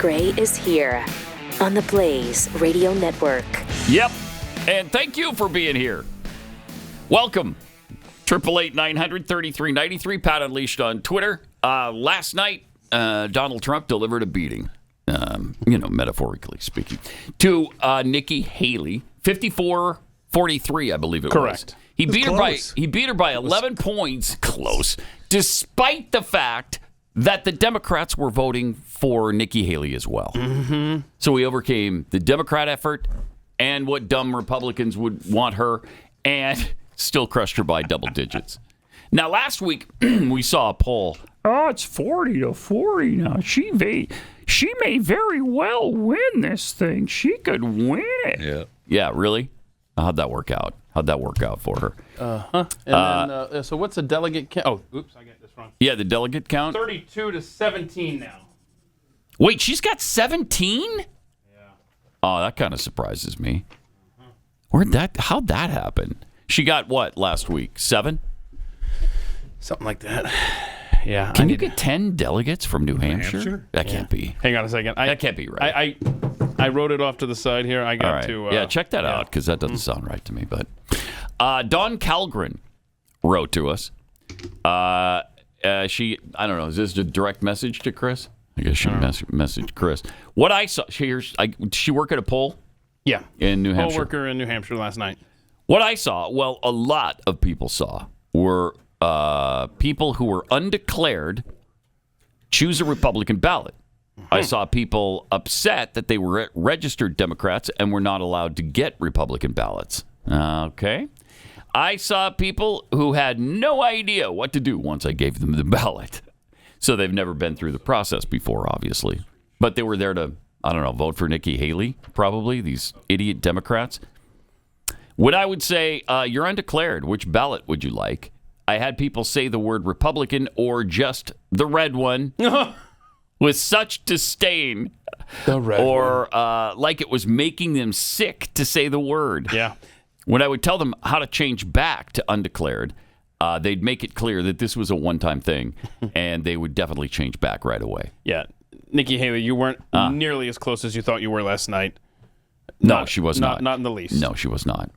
Gray is here on the Blaze Radio Network. Yep. And thank you for being here. Welcome. 888-900-3393. Pat Unleashed on Twitter. Last night, Donald Trump delivered a beating, metaphorically speaking, to Nikki Haley. 54-43, I believe it was. Correct. He beat her by 11 points. Close. Despite the fact that the Democrats were voting for Nikki Haley as well. Mm-hmm. So we overcame the Democrat effort and what dumb Republicans would want her, and still crushed her by double digits. Now, last week, we saw a poll. Oh, it's 40-40 now. She may very well win this thing. She could win it. Yeah. Yeah, really? How'd that work out? How'd that work out for her? And then, so what's the delegate count? Oh, oops, I got this wrong. Yeah, the delegate count? 32-17 now. Wait, she's got 17? Yeah. Oh, that kind of surprises me. How'd that happen? She got what last week? 7? Something like that. Yeah. Can you get 10 delegates from New Hampshire? That can't be. Hang on a second. That can't be right. I wrote it off to the side here. I got All right. to... check that out, because that doesn't sound right to me. But Dawn Calgren wrote to us. I don't know, is this a direct message to Chris? I guess she messaged Chris. What I saw, did she work at a poll? Yeah. In New Hampshire? Poll worker in New Hampshire last night. What I saw, well, a lot of people saw, were people who were undeclared choose a Republican ballot. I saw people upset that they were registered Democrats and were not allowed to get Republican ballots. Okay. I saw people who had no idea what to do once I gave them the ballot. So they've never been through the process before, obviously. But they were there to, I don't know, vote for Nikki Haley, probably, these idiot Democrats. When I would say, you're undeclared, which ballot would you like? I had people say the word Republican or just the red one with such disdain. The red or like it was making them sick to say the word. Yeah. When I would tell them how to change back to undeclared, they'd make it clear that this was a one-time thing, and they would definitely change back right away. Yeah. Nikki Haley, you weren't nearly as close as you thought you were last night. No, she was not. Not in the least. No, she was not.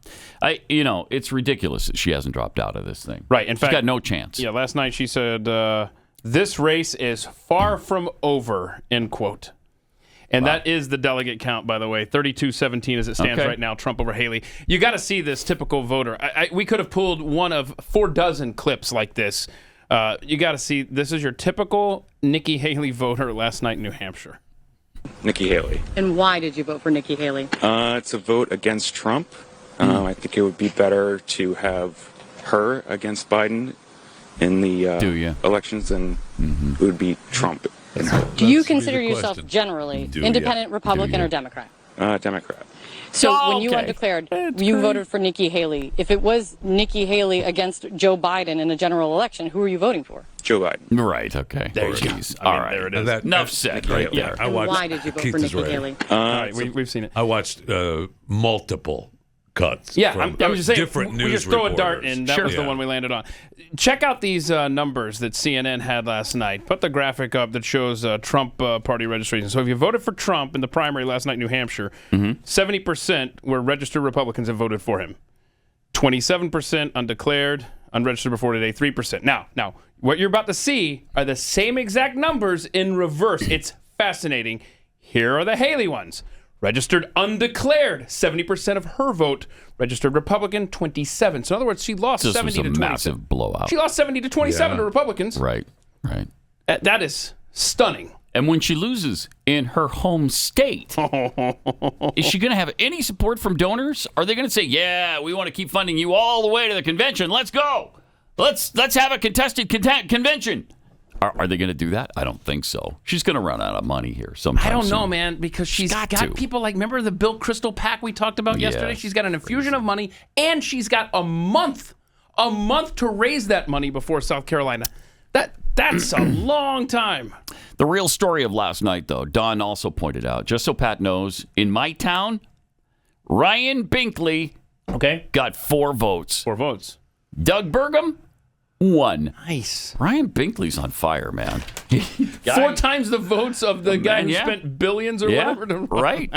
It's ridiculous that she hasn't dropped out of this thing. Right. In fact, she's got no chance. Yeah, last night she said, this race is far from over, end quote. And that is the delegate count, by the way, 32-17 as it stands right now, Trump over Haley. You got to see this typical voter. We could have pulled one of 4 dozen clips like this. You got to see, this is your typical Nikki Haley voter last night in New Hampshire. Nikki Haley. And why did you vote for Nikki Haley? It's a vote against Trump. I think it would be better to have her against Biden in the elections than it would be Trump in her. Do you consider yourself generally independent, Republican, or Democrat? Democrat. So when you undeclared, you voted for Nikki Haley. If it was Nikki Haley against Joe Biden in a general election, who are you voting for? Joe Biden. Right, okay. There you go. All right. There it is. Enough said right there. And why did you vote for Nikki Haley? All right, we've seen it. I watched multiple cuts. Yeah, from I was just saying, different we news just throw a reporters. dart, and that was the one we landed on. Check out these numbers that CNN had last night. Put the graphic up that shows Trump party registration. So if you voted for Trump in the primary last night in New Hampshire, 70% were registered Republicans and voted for him. 27% undeclared, unregistered before today, 3%. Now, what you're about to see are the same exact numbers in reverse. It's fascinating. Here are the Haley ones. Registered undeclared, 70% of her vote. Registered Republican, 27. So in other words, she lost 70 to 27. This was a massive blowout. She lost 70 to 27 to Republicans. Right. That is stunning. And when she loses in her home state, is she going to have any support from donors? Are they going to say, yeah, we want to keep funding you all the way to the convention. Let's go. Let's have a contested convention. Are they going to do that? I don't think so. She's going to run out of money here sometime I don't know, soon. man, because she's got to. people like, remember the Bill Kristol PAC we talked about yesterday? She's got an infusion of money, and she's got a month to raise that money before South Carolina. That's a long time. The real story of last night, though, Don also pointed out, just so Pat knows, in my town, Ryan Binkley got 4 votes. 4 votes. Doug Burgum 1. Nice. Brian Binkley's on fire, man. 4 times the votes of the guy who spent billions or whatever. Right.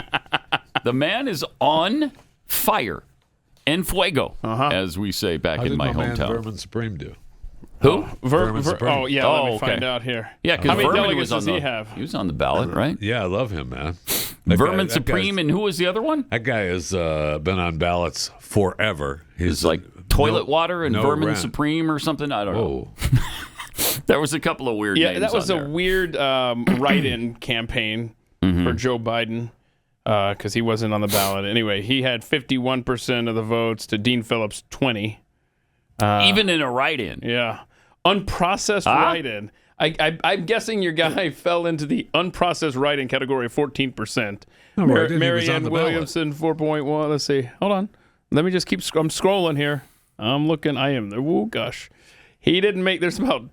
The man is on fire. En fuego, as we say back in my hometown. How did Vermin Supreme do? Who? Vermin Supreme. Let me find out here. Yeah, because how many Vermin delegates was on does he have? He was on the ballot, right? Yeah, I love him, man. Vermin Supreme, and who was the other one? That guy has been on ballots forever. He's like toilet water and Vermin Supreme or something. I don't know. There was a couple of weird names. Yeah, that was a weird write-in campaign for Joe Biden because he wasn't on the ballot. Anyway, he had 51% of the votes to Dean Phillips 20. Even in a write-in. Yeah. Unprocessed write-in. I'm guessing your guy fell into the unprocessed write-in category of 14%. Marianne Williamson, 4.1. Let's see. Hold on. Let me just keep I'm scrolling here. I'm looking. I am there. Oh, gosh. He didn't make, there's about,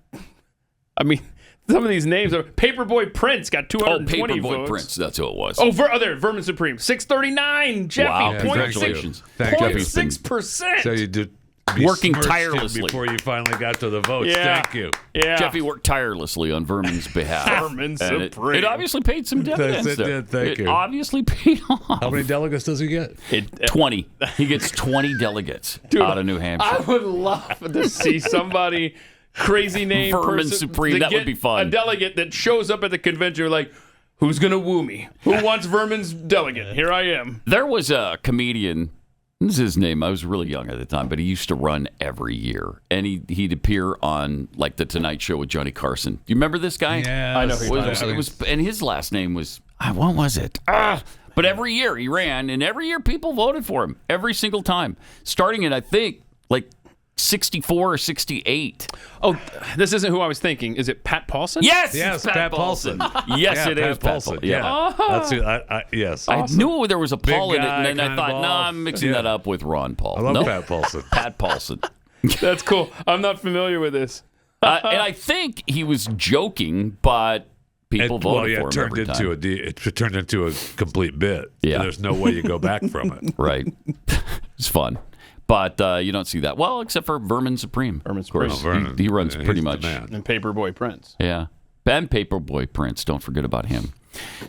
some of these names are, Paperboy Prince got 220 votes. Paperboy Prince, that's who it was. Oh, there, Vermin Supreme, 639. Jeffy, wow, congratulations. 0.6%. So you did. Working tirelessly before you finally got to the votes. Yeah. Thank you. Yeah. Jeffy worked tirelessly on Vermin's behalf. Vermin Supreme. It obviously paid some dividends. It did, thank you. It obviously paid off. How many delegates does he get? 20. He gets 20 delegates out of New Hampshire. I would love to see somebody crazy name Vermin Supreme. That would be fun. A delegate that shows up at the convention like, who's going to woo me? Who wants Vermin's delegate? Here I am. There was a comedian. This is his name. I was really young at the time, but he used to run every year, and he'd appear on like the Tonight Show with Johnny Carson. Do you remember this guy? Yeah, I know. It was, and his last name was what was it? But every year he ran, and every year people voted for him every single time, starting in I think like 64 or 68. Oh, this isn't who I was thinking. Is it Pat Paulson? Yes, Yes, it's Pat Paulson. Yes, it is Pat Paulson. Yeah. That's it. Yes. I knew there was a Paul in it, guy, and then I thought, kind of no, bald. I'm mixing that up with Ron Paul. I love Nope. Pat Paulson. Pat Paulson. That's cool. I'm not familiar with this. And I think he was joking, but people voted for him every time. It turned into a complete bit. Yeah. There's no way you go back from it. Right. It's fun. But you don't see that. Well, except for Vermin Supreme. Vermin Supreme. Of course. Vermin. He runs He's pretty the much. man. And Paperboy Prince. Yeah. And Paperboy Prince. Don't forget about him.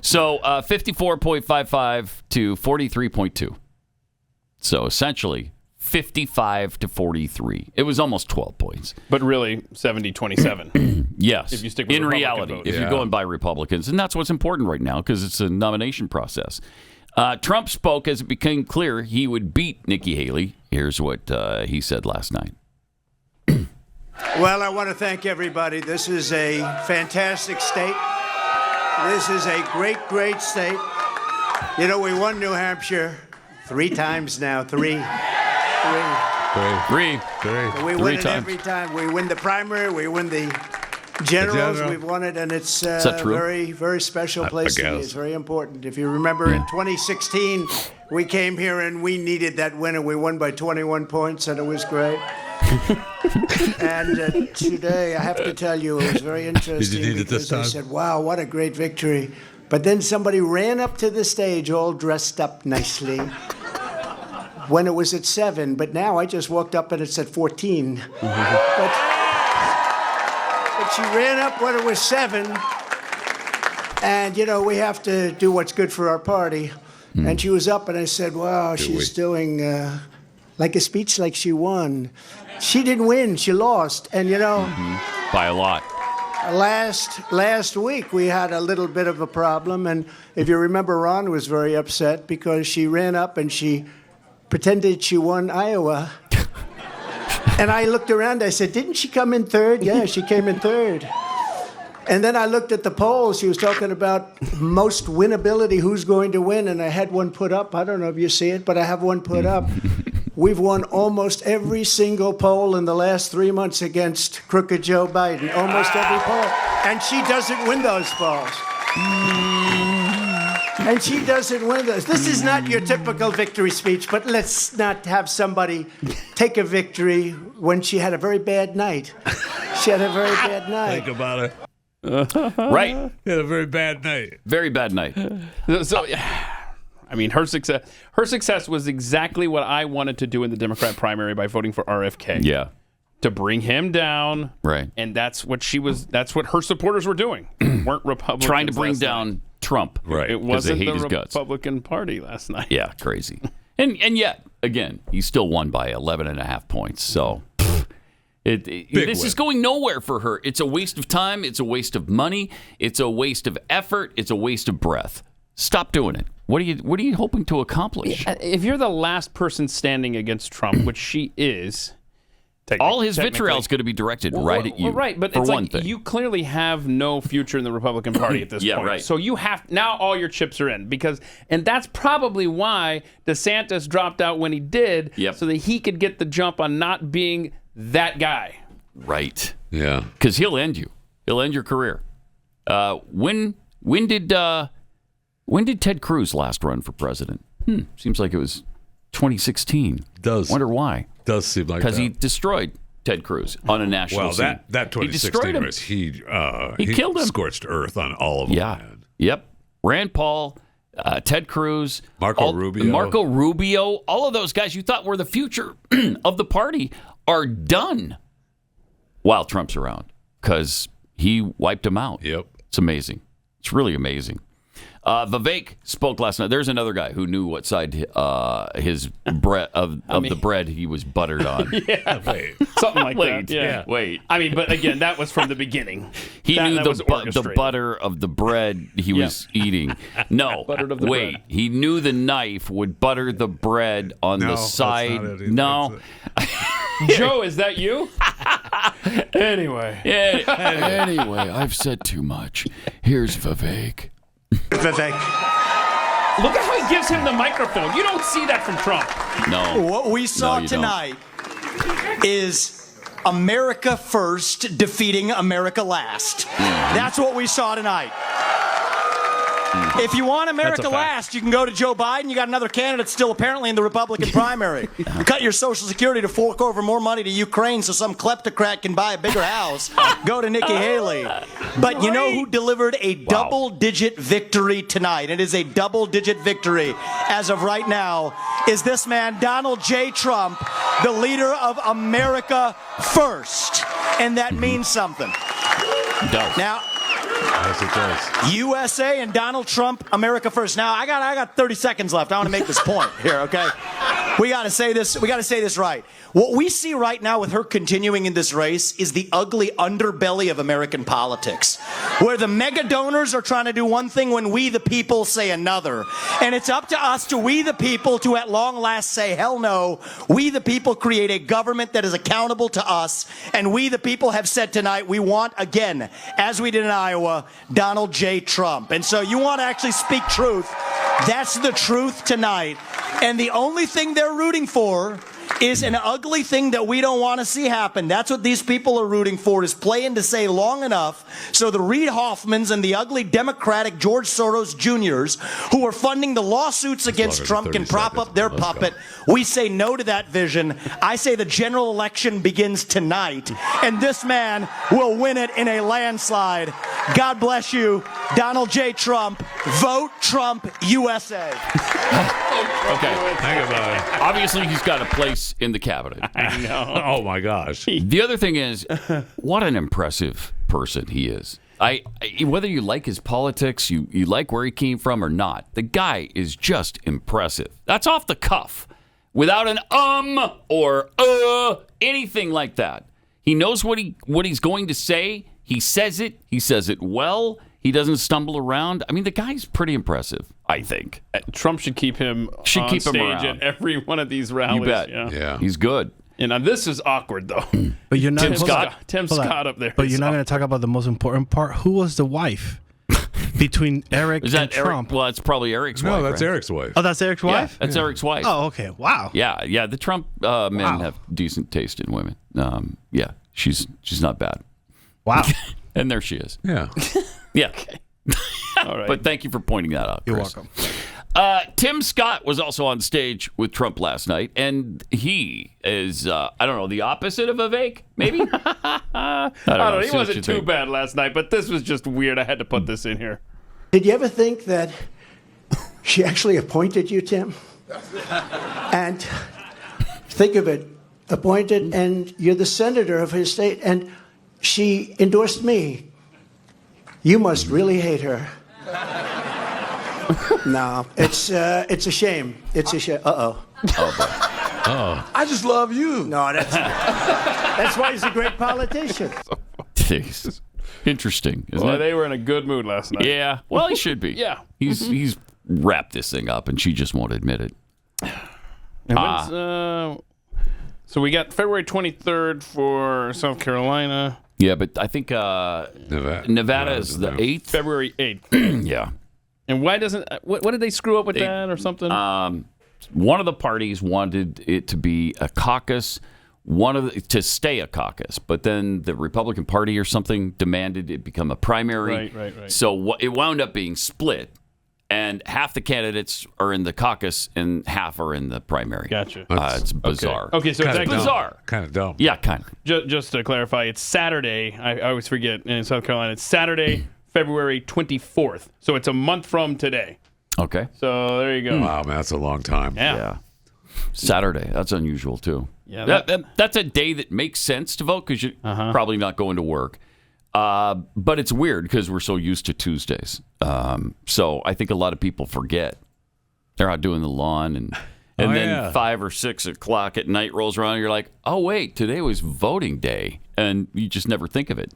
So 54.55 to 43.2. So essentially 55 to 43. It was almost 12 points. But really, 70-27. Yes. If you stick with in Republican reality, votes. if you're going by Republicans. And that's what's important right now because it's a nomination process. Trump spoke as it became clear he would beat Nikki Haley. Here's what he said last night. Well, I want to thank everybody. This is a fantastic state. This is a great, great state. You know, we won New Hampshire 3 times now. Three. We win it every time. We win the primary. We win the generals. We've won it, and it's a very, very special place to be. It's very important. If you remember, in 2016, we came here and we needed that win, and we won by 21 points, and it was great. And today, I have to tell you, it was very interesting. Did you need it this time? I said, wow, what a great victory. But then somebody ran up to the stage all dressed up nicely when it was at 7. But now I just walked up and it's at 14. But she ran up when it was 7. And, you know, we have to do what's good for our party. And she was up and I said, wow, she's doing like a speech like she won. She didn't win. She lost. And, you know, by a lot. Last week we had a little bit of a problem. And if you remember, Ron was very upset because she ran up and she pretended she won Iowa. And I looked around, I said, didn't she come in 3rd? Yeah, she came in 3rd. And then I looked at the polls. She was talking about most winnability, who's going to win, and I had one put up. I don't know if you see it, but I have one put up. We've won almost every single poll in the last 3 months against crooked Joe Biden. Almost every poll. And she doesn't win those polls. And she doesn't win those. This is not your typical victory speech, but let's not have somebody take a victory when she had a very bad night. She had a very bad night. Think about it. Right. He had a very bad night. Very bad night. So, I mean, her success was exactly what I wanted to do in the Democrat primary by voting for RFK. Yeah. to bring him down. Right. And that's what her supporters were doing. Weren't Republicans trying to bring down Trump. Right. It wasn't they hate the his guts. Republican Party last night. Yeah, crazy. And yet, again, he still won by 11.5 points. So this is going nowhere for her. It's a waste of time. It's a waste of money. It's a waste of effort. It's a waste of breath. Stop doing it. What are you hoping to accomplish? If you're the last person standing against Trump, which she is, all his vitriol is going to be directed right at you. Right, but for it's one like thing. you clearly have no future in the Republican Party at this point. Right. So you have now all your chips are in and that's probably why DeSantis dropped out when he did, so that he could get the jump on not being that guy. Right. Yeah. Because he'll end you. He'll end your career. When did Ted Cruz last run for president? Seems like it was 2016. Wonder why. Does seem like because he destroyed Ted Cruz on a national scene. Well, that 2016 race, he killed him. Scorched earth on all of them. Yeah. Man. Yep. Rand Paul, Ted Cruz, Marco Rubio, all of those guys you thought were the future of the party are done while Trump's around because he wiped them out. Yep. It's amazing. It's really amazing. Vivek spoke last night. There's another guy who knew what side his bread the bread he was buttered on. Something like that. Yeah. Wait. I mean, but again, that was from the beginning. He knew the butter of the bread he was eating. No, bread. He knew the knife would butter the bread on the side. No. Joe, is that you? Anyway. Anyway, I've said too much. Here's Vivek. Vivek. Look at how he gives him the microphone. You don't see that from Trump. No. What we saw tonight is America first defeating America last. That's what we saw tonight. If you want America last, you can go to Joe Biden. You got another candidate still apparently in the Republican primary. Cut your Social Security to fork over more money to Ukraine so some kleptocrat can buy a bigger house. Go to Nikki Haley. But you know who delivered a double-digit victory tonight? It is a double-digit victory as of right now. Is this man, Donald J. Trump, the leader of America First? And that means something. It does. Now, yes, it does. USA and Donald Trump, America First. Now, I got 30 seconds left. I want to make this point here, okay? We got to say this. We got to say this right. What we see right now with her continuing in this race is the ugly underbelly of American politics, where the mega donors are trying to do one thing when we, the people, say another. And it's up to us, we, the people, to at long last say, hell no. We, the people, create a government that is accountable to us. And we, the people, have said tonight we want, again, as we did in Iowa, Donald J. Trump. And so you want to actually speak truth. That's the truth tonight. And the only thing they're rooting for is an ugly thing that we don't want to see happen. That's what these people are rooting for, is playing to say long enough so the Reid Hoffmans and the ugly Democratic George Soros Jr.'s who are funding the lawsuits against Trump can prop up their puppet. We say no to that vision. I say the general election begins tonight, and this man will win it in a landslide. God bless you, Donald J. Trump. Vote Trump, USA. Okay. Think about it. Obviously, he's got a place in the cabinet. I know. Oh, my gosh. The other thing is, what an impressive person he is. Whether you like his politics, you like where he came from or not, the guy is just impressive. That's off the cuff, without an or anything like that. He knows what he's going to say. He says it. He says it well. He doesn't stumble around. I mean, the guy's pretty impressive, I think. Trump should keep him on stage at every one of these rallies. You bet. Yeah. He's good. And this is awkward, though. But you're not Tim Scott up there. But you're not going to talk about the most important part. Who was the wife between Eric and Trump? Well, it's probably Eric's wife. No, that's right? Eric's wife. Oh, that's Eric's wife? That's Eric's wife. Oh, okay. Wow. Yeah. The Trump men have decent taste in women. Yeah, she's not bad. Wow. And there she is. Yeah. Yeah. All right. But thank you for pointing that out, Chris. You're welcome. Tim Scott was also on stage with Trump last night, and he is, I don't know, the opposite of Vivek, maybe? I don't know. He wasn't too bad last night, but this was just weird. I had to put this in here. Did you ever think that she actually appointed you, Tim? And think of it, appointed, and you're the senator of his state, and she endorsed me. You must really hate her. No, it's a shame. It's a shame. Uh-oh. Oh, I just love you. No, that's why he's a great politician. Jeez. Interesting, isn't it? They were in a good mood last night. Yeah. Well, he should be. Yeah. He's wrapped this thing up, and she just won't admit it. And so we got February 23rd for South Carolina. Yeah, but I think Nevada is the 8th. February 8th. Yeah. And why doesn't... What did they screw up with that or something? One of the parties wanted it to be a caucus, to stay a caucus, but then the Republican Party or something demanded it become a primary. Right. So it wound up being split, and half the candidates are in the caucus and half are in the primary. Gotcha. It's bizarre. Okay, so it's actually bizarre. Kind of dumb. Yeah, kind of. Just to clarify, it's Saturday. I always forget in South Carolina. It's Saturday, February 24th. So it's a month from today. Okay. So there you go. Wow, man, that's a long time. Yeah. Saturday. That's unusual, too. Yeah. That's a day that makes sense to vote because you're probably not going to work. But it's weird because we're so used to Tuesdays. So I think a lot of people forget. They're out doing the lawn, and then 5 or 6 o'clock at night rolls around, and you're like, oh, wait, today was voting day. And you just never think of it.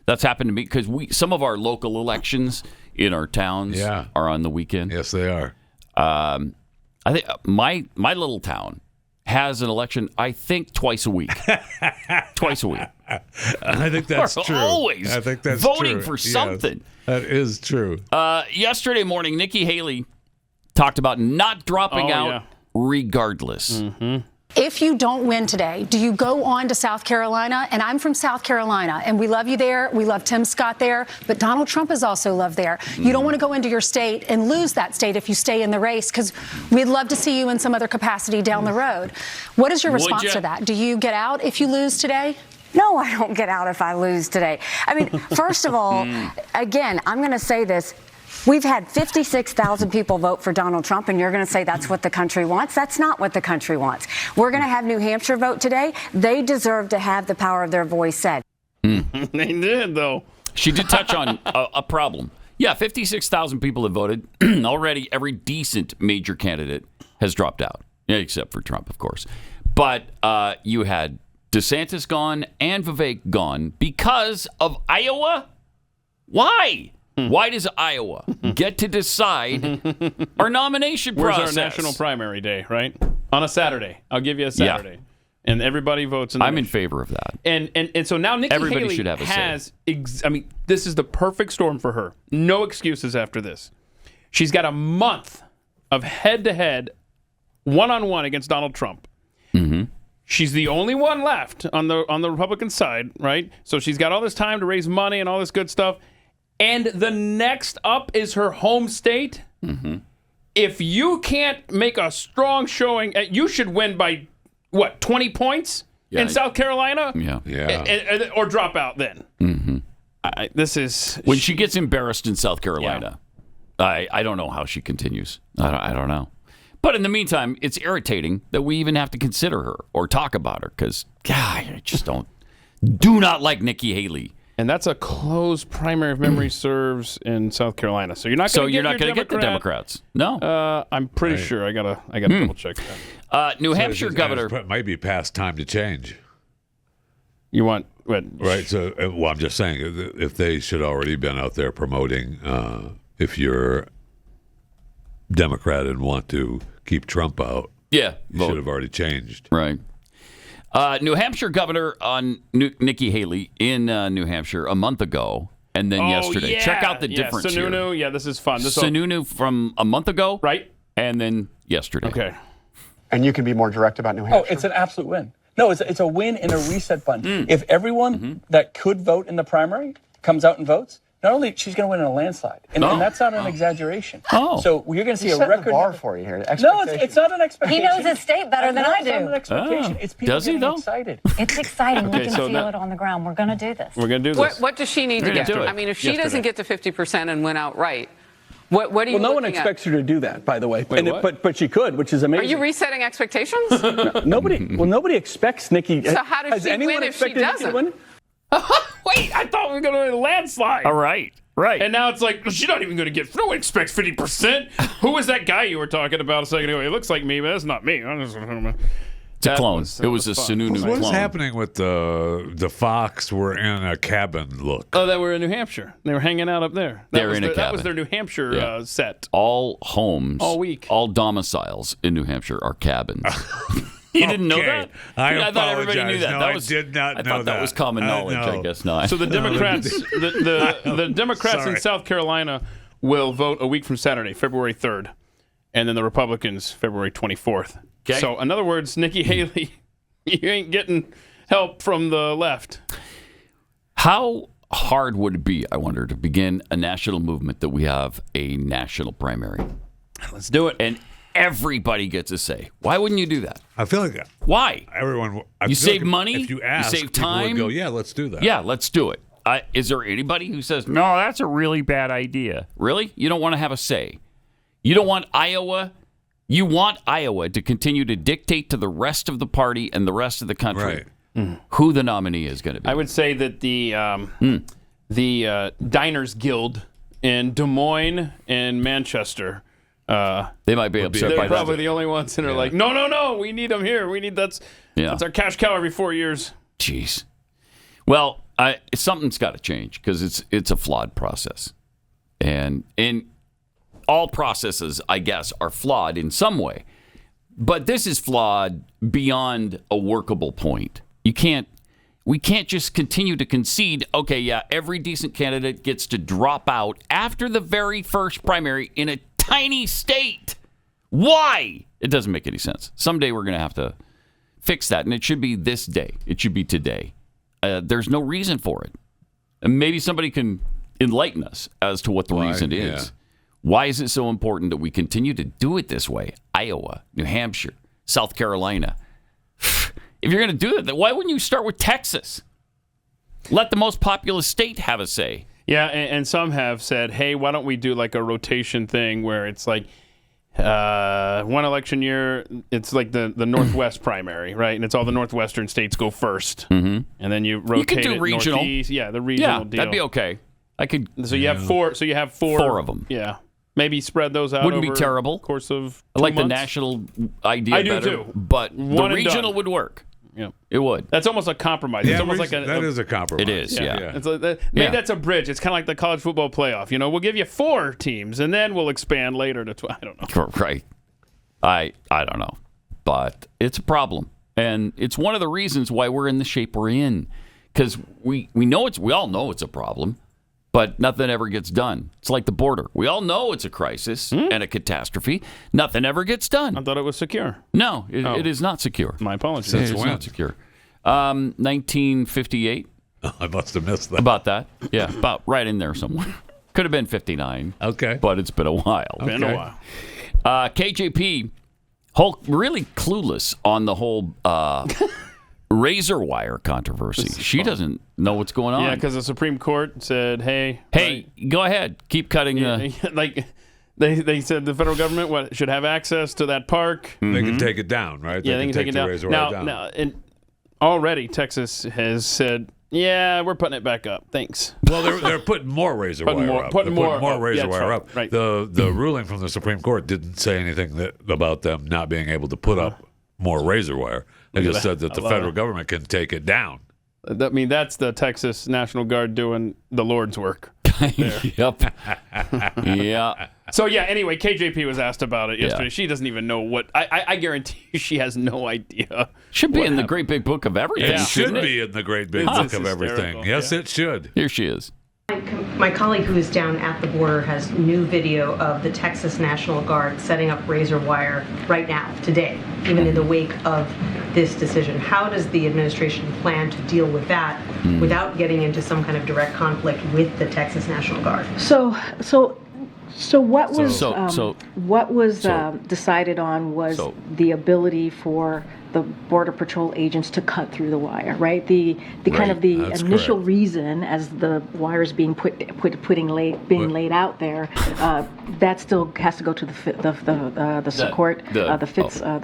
That's happened to me because some of our local elections in our towns are on the weekend. Yes, they are. I think my little town has an election, I think, twice a week. Twice a week. I think that's true. Always I think that's voting true. for something. Yes, that is true. Yesterday morning, Nikki Haley talked about not dropping out regardless. Mm-hmm. If you don't win today, do you go on to South Carolina? And I'm from South Carolina, and we love you there. We love Tim Scott there, but Donald Trump is also loved there. You don't want to go into your state and lose that state if you stay in the race, because we'd love to see you in some other capacity down the road. What is your response to that? Do you get out if you lose today? No, I don't get out if I lose today. I mean, first of all, again, I'm going to say this. We've had 56,000 people vote for Donald Trump, and you're going to say that's what the country wants? That's not what the country wants. We're going to have New Hampshire vote today. They deserve to have the power of their voice said. They did, though. She did touch on a problem. Yeah, 56,000 people have voted. Already every decent major candidate has dropped out, except for Trump, of course. But you had DeSantis gone and Vivek gone because of Iowa? Why? Why does Iowa get to decide our nomination process? Where's our national primary day, right? On a Saturday. I'll give you a Saturday. Yeah. And everybody votes. I'm in favor of that. And so now Nikki Everybody Haley should have a has, this is the perfect storm for her. No excuses after this. She's got a month of head-to-head, one-on-one against Donald Trump. Mm-hmm. She's the only one left on the Republican side, right? So she's got all this time to raise money and all this good stuff. And the next up is her home state. Mm-hmm. If you can't make a strong showing, you should win by, 20 points in South Carolina? Yeah. Or drop out then. Mm-hmm. This is... When she gets embarrassed in South Carolina, I don't know how she continues. I don't know. But in the meantime, it's irritating that we even have to consider her or talk about her because, I just do not like Nikki Haley. And that's a closed primary if memory serves in South Carolina. So you're not going to get the Democrats. No. I'm pretty sure. I gotta double check that. New Hampshire governor. It might be past time to change. You want what? Right. So, I'm just saying, if they should already been out there promoting, if you're Democrat and want to keep Trump out, you should have already changed. Right. New Hampshire governor on Nikki Haley in New Hampshire a month ago, and then yesterday. Check out the difference Sununu, here. This is fun. Sununu from a month ago, right? And then yesterday. Okay. And you can be more direct about New Hampshire. Oh, it's an absolute win. No, it's a win and a reset button. If everyone that could vote in the primary comes out and votes, not only she's going to win in a landslide, and that's not an exaggeration. So you're going to see a record. The bar for you here. No, it's not an expectation. He knows his state better than I do. It's not an expectation. It's people getting excited. It's exciting. We can feel it on the ground. We're going to do this. We're going to do this. What does she need to get? I mean, if she doesn't get to 50% and win outright, What are you? Well, no one looking expects her to do that, by the way. Wait, but she could, which is amazing. Are you resetting expectations? Nobody expects Nikki. So how does she win if she doesn't? Win? Wait, I thought we were going to landslide. All right. Right. And now it's like, she's not even going to get, no one expects 50%. Who was that guy you were talking about a second ago? He looks like me, but that's not me. It's a clone. It was a Sununu clone. What is happening with the Fox were in a cabin look? Oh, they were in New Hampshire. They were hanging out up there. They're in a cabin. That was their New Hampshire set. All homes. All week. All domiciles in New Hampshire are cabins. You didn't know that? I thought everybody knew that. No, I did not know that. I thought that was common knowledge. I guess not. So the Democrats, the Democrats in South Carolina will vote a week from Saturday, February 3rd, and then the Republicans February 24th. Okay. So in other words, Nikki Haley, you ain't getting help from the left. How hard would it be, I wonder, to begin a national movement that we have a national primary? Let's do it. And everybody gets a say. Why wouldn't you do that? I feel like why? You save money. If you ask, you save time. People would go, yeah, let's do that. Yeah, let's do it. Is there anybody who says no? That's a really bad idea. Really? You don't want to have a say. You don't want Iowa. You want Iowa to continue to dictate to the rest of the party and the rest of the country who the nominee is going to be. I would say that the Diners Guild in Des Moines and Manchester. They might be upset by that. They're probably the only ones that are like, no, we need them here. We need that's our cash cow every 4 years. Jeez. Well, something's got to change because it's a flawed process, and all processes, I guess, are flawed in some way. But this is flawed beyond a workable point. We can't just continue to concede, okay, yeah, every decent candidate gets to drop out after the very first primary in a tiny state. Why? It doesn't make any sense. Someday we're going to have to fix that, and it should be this day. It should be today. There's no reason for it. And maybe somebody can enlighten us as to what the reason is. Why is it so important that we continue to do it this way? Iowa, New Hampshire, South Carolina. If you're going to do it, then why wouldn't you start with Texas? Let the most populous state have a say. Yeah, and some have said, hey, why don't we do like a rotation thing where it's like one election year, it's like the Northwest primary, right? And it's all the Northwestern states go first. And then you rotate you could do regional. Northeast. Yeah, the regional deal. That'd be okay. I could. So you have four. So you have four of them. Yeah. Maybe spread those out. Wouldn't over be terrible. The course of 2 I like months. the national idea I do better, too. But One the and regional done. would work. Yeah, it would. That's almost a compromise. Yeah, it's almost like that is a compromise. It is. Yeah. It's like maybe that's a bridge. It's kind of like the college football playoff. You know, we'll give you 4 teams, and then we'll expand later to 12. I don't know. Right. I don't know, but it's a problem, and it's one of the reasons why we're in the shape we're in, because we all know it's a problem. But nothing ever gets done. It's like the border. We all know it's a crisis and a catastrophe. Nothing ever gets done. I thought it was secure. No, it is not secure. My apologies. It is not secure. 1958. I must have missed that. About that. Yeah, about right in there somewhere. Could have been 59. Okay. But it's been a while. Been a while. KJP, really clueless on the whole razor wire controversy. She doesn't know what's going on. Yeah, because the Supreme Court said, hey, go ahead, keep cutting the. Like they said, the federal government should have access to that park. They can take it down, right? Yeah, they can take it down. Razor wire down. Now, and already Texas has said, yeah, we're putting it back up. Thanks. Well, they're putting more razor wire up. Putting more razor wire up. Right. The ruling from the Supreme Court didn't say anything about them not being able to put up more razor wire. They just said that the federal government can take it down. I mean, that's the Texas National Guard doing the Lord's work. Yep. Yeah. So, yeah, anyway, KJP was asked about it yesterday. Yeah. She doesn't even know what... I guarantee you she has no idea. Should be in the great big book of everything. It should be in the great big book of everything. Yes, it should. Here she is. My colleague who is down at the border has new video of the Texas National Guard setting up razor wire right now, today, even in the wake of this decision. How does the administration plan to deal with that without getting into some kind of direct conflict with the Texas National Guard? So what was decided on was the ability for the Border Patrol agents to cut through the wire, right? The kind of the That's initial correct. reason as the wires being laid out there, that still has to go to the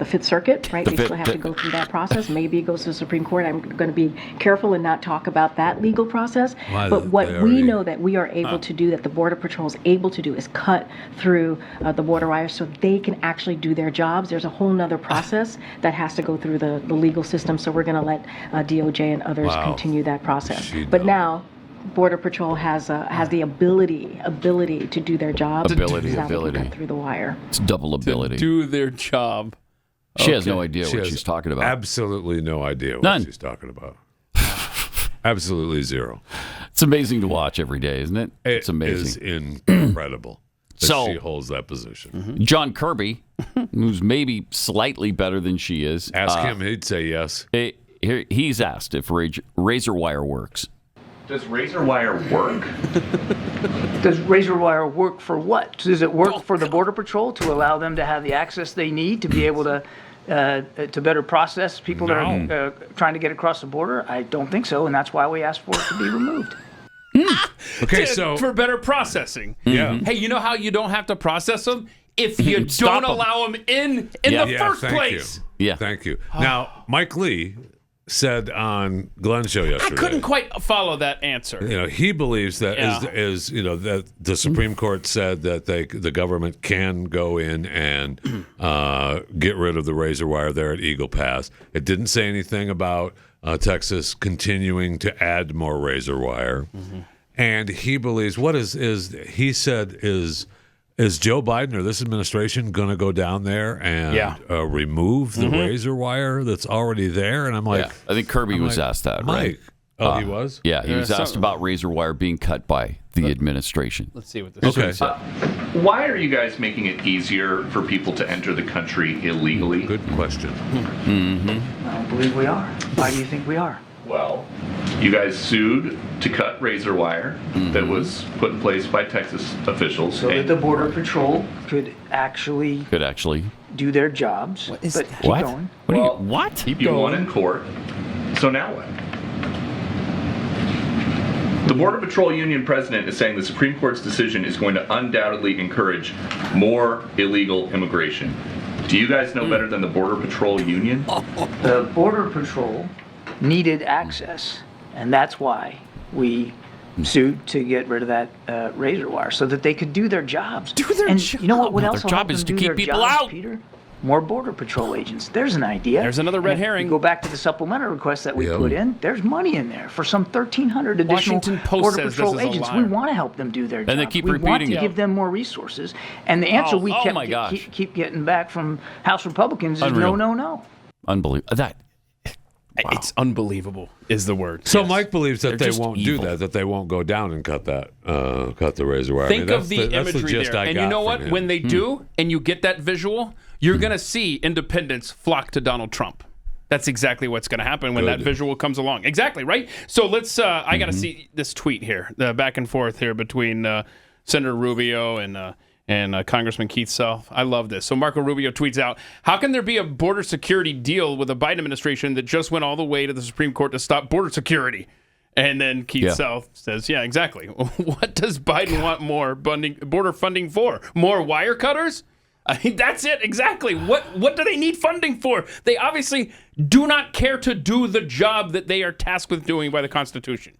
Fifth Circuit, right? They still have to go through that process. Maybe it goes to the Supreme Court. I'm going to be careful and not talk about that legal process. But what we know that we are able to do, that the Border Patrol is able to do, is cut through the border wires so they can actually do their jobs. There's a whole nother process that has to go through the legal system. So we're going to let DOJ and others continue that process. But now, Border Patrol has the ability to do their job. Ability. Cut through the wire. It's double ability. To do their job. She has no idea what she's talking about. Absolutely no idea what None. she's talking about. Absolutely zero. It's amazing to watch every day, isn't it? It's amazing. It's incredible that she holds that position. John Kirby, who's maybe slightly better than she is. Ask him, he'd say yes. He's asked if razor wire works. Does razor wire work? Does razor wire work for what? Does it work for the Border Patrol to allow them to have the access they need to be able to better process people that are trying to get across the border? I don't think so, and that's why we asked for it to be removed. Okay, so for better processing. Yeah. Hey, you know how you don't have to process them? If you don't allow them in the first place. Thank you. Now, Mike Lee said on Glenn's show yesterday. I couldn't quite follow that answer. He believes that that the Supreme Court said that the government can go in and get rid of the razor wire there at Eagle Pass. It didn't say anything about Texas continuing to add more razor wire, and he believes he said is Joe Biden or this administration going to go down there and remove the razor wire that's already there? And I'm like, I think Kirby was asked that, right? He was? Yeah, he was asked about razor wire being cut by the administration. Let's see what this is. Why are you guys making it easier for people to enter the country illegally? Good question. I don't believe we are. Why do you think we are? Well, you guys sued to cut razor wire that was put in place by Texas officials. So that the Border Patrol could actually do their jobs. But keep going. What? You won in court. So now what? The Border Patrol Union president is saying the Supreme Court's decision is going to undoubtedly encourage more illegal immigration. Do you guys know better than the Border Patrol Union? The Border Patrol needed access, and that's why we sued to get rid of that razor wire so that they could do their jobs. You know what else? Their job is to keep people out. Peter? More Border Patrol agents. There's an idea. There's another red herring. Go back to the supplemental request that we put in. There's money in there for some 1,300 additional Border Patrol agents. We want to help them do their job. And they keep we repeating want to it. give them more resources. And the answer we keep getting back from House Republicans is no, no, no. Unbelievable. It's unbelievable is the word. So Mike believes that they won't do that they won't go down and cut the razor wire. Think of the imagery there. And you know what? When they do, and you get that visual, you're going to see independents flock to Donald Trump. That's exactly what's going to happen when that visual comes along. Exactly, right? So let's, I got to see this tweet here, the back and forth here between Senator Rubio and Congressman Keith Self. I love this. So Marco Rubio tweets out, how can there be a border security deal with the Biden administration that just went all the way to the Supreme Court to stop border security? And then Keith Self says, yeah, exactly. What does Biden want more border funding for? More wire cutters? I mean, that's it. Exactly. What do they need funding for? They obviously do not care to do the job that they are tasked with doing by the Constitution.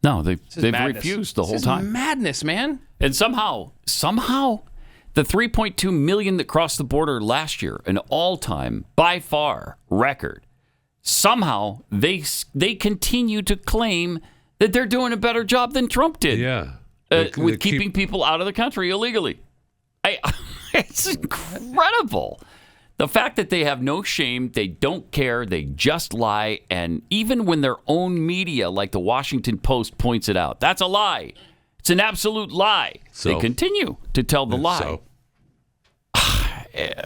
No, they've refused the whole time. Madness, man. And somehow, the 3.2 million that crossed the border last year, an all-time, by far, record, somehow they continue to claim that they're doing a better job than Trump did. Yeah. With keeping people out of the country illegally. It's incredible. The fact that they have no shame, they don't care, they just lie, and even when their own media, like the Washington Post, points it out, that's a lie. It's an absolute lie. They continue to tell the lie.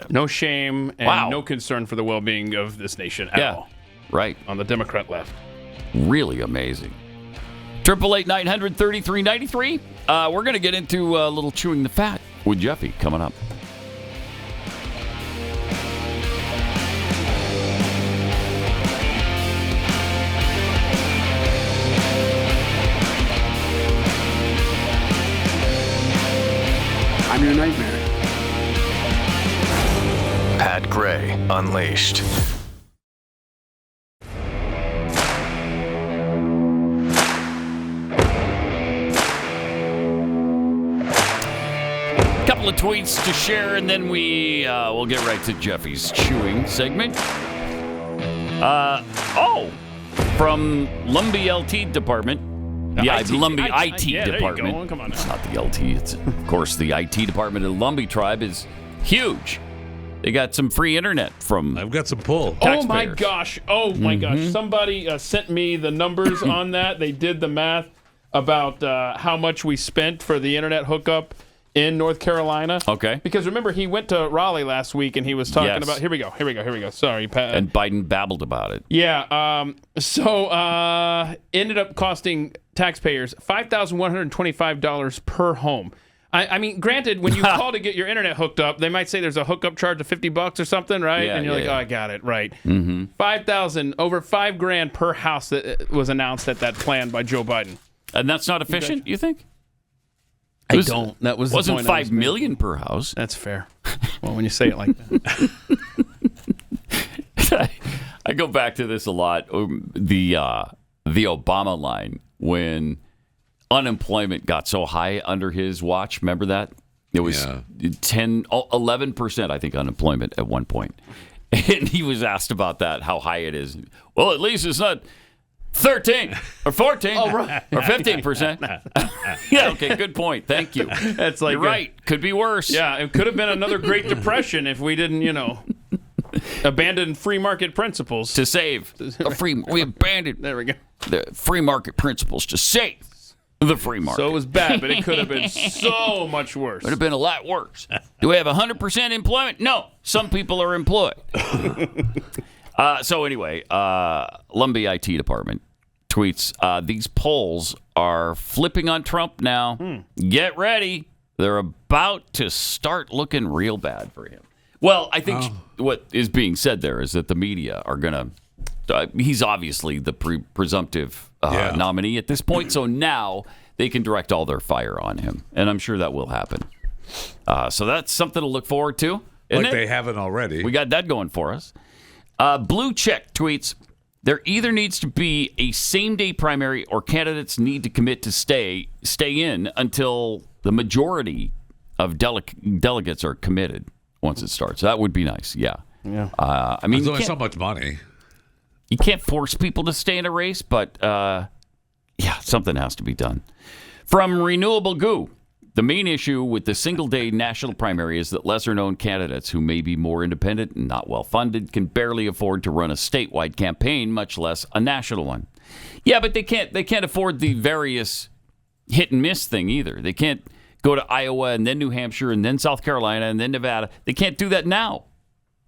No shame and no concern for the well-being of this nation at all. Right. On the Democrat left. Really amazing. 888-900-3393. We're going to get into a little chewing the fat with Jeffy coming up. I'm your nightmare. Pat Gray Unleashed. Couple of tweets to share, and then we'll get right to Jeffy's chewing segment. From Lumbee LT department. Yeah, Lumbee IT department. There you go. Come on now. It's not the LT. It's, of course, the IT department of the Lumbee tribe is huge. They got some free internet from I've got some pull. Oh, my gosh. Somebody sent me the numbers on that. They did the math about how much we spent for the internet hookup in North Carolina. Okay. Because remember, he went to Raleigh last week and he was talking about... Here we go. Sorry, Pat. And Biden babbled about it. Yeah. Ended up costing taxpayers $5,125 per home. I mean, granted, when you call to get your internet hooked up, they might say there's a hookup charge of $50 or something, right? Yeah, and you're yeah. oh, I got it, right. Mm-hmm. $5,000, over $5,000 per house that was announced at that plan by Joe Biden. And that's not efficient, you think? I don't. That was wasn't the $5 million per house. That's fair. Well, when you say it like that. I go back to this a lot. The Obama line when unemployment got so high under his watch. Remember that? It was 11%, I think, unemployment at one point. And he was asked about that, how high it is. Well, at least it's not 13 or 14 or 15%. Yeah, okay, good point. Thank you. That's like You're right. Could be worse. Yeah, it could have been another Great Depression if we didn't, abandon free market principles. To save. We abandoned there we go. The free market principles to save the free market. So it was bad, but it could have been so much worse. Would have been a lot worse. Do we have 100% employment? No. Some people are employed. So anyway, Lumbee IT department tweets, these polls are flipping on Trump now. Get ready. They're about to start looking real bad for him. Well, I think what is being said there is that the media are going to he's obviously the presumptive nominee at this point, so now they can direct all their fire on him, and I'm sure that will happen. So that's something to look forward to. Like they haven't already. We got that going for us. Blue Check tweets, there either needs to be a same-day primary or candidates need to commit to stay in until the majority of delegates are committed once it starts. That would be nice, yeah. I mean, there's only so much money. You can't force people to stay in a race, but something has to be done. From Renewable Goo, the main issue with the single-day national primary is that lesser-known candidates who may be more independent and not well-funded can barely afford to run a statewide campaign, much less a national one. Yeah, but they can't afford the various hit-and-miss thing either. They can't go to Iowa and then New Hampshire and then South Carolina and then Nevada. They can't do that now.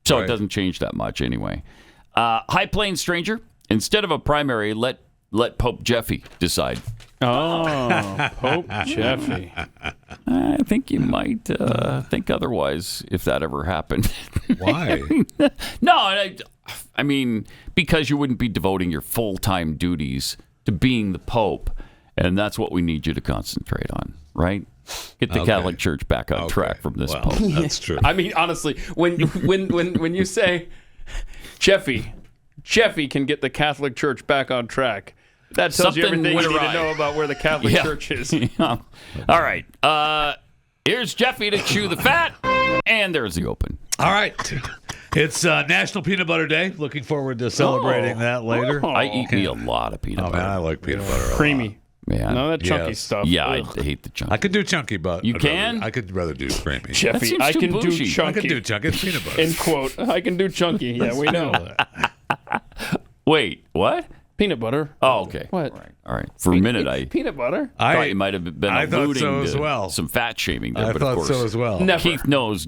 So It doesn't change that much anyway. High Plains Stranger, instead of a primary, let Pope Jeffy decide. Oh, Pope Jeffy. I think you might think otherwise if that ever happened. Why? No, I mean, because you wouldn't be devoting your full-time duties to being the Pope, and that's what we need you to concentrate on, right? Get the Catholic Church back on track from this Pope. That's true. I mean, honestly, when you say Jeffy can get the Catholic Church back on track, that tells you everything you need to know about where the Catholic Church is. All right. Here's Jeffy to chew the fat, and there's the open. All right. It's National Peanut Butter Day. Looking forward to celebrating that later. I eat me a lot of peanut butter. Man, I like peanut butter. Creamy. Yeah. No, that chunky stuff. Yeah, I hate the chunky. I could do chunky, but you can? I could rather do creamy. Jeffy, I can do chunky. I can do chunky. It's peanut butter. End quote. I can do chunky. Yeah, we know that. Wait, what? Peanut butter. Oh, okay. What? All right. For a minute, peanut butter. I thought you might have been alluding so as to well. some fat shaming there. I but thought of course, so as well. Never. Keith knows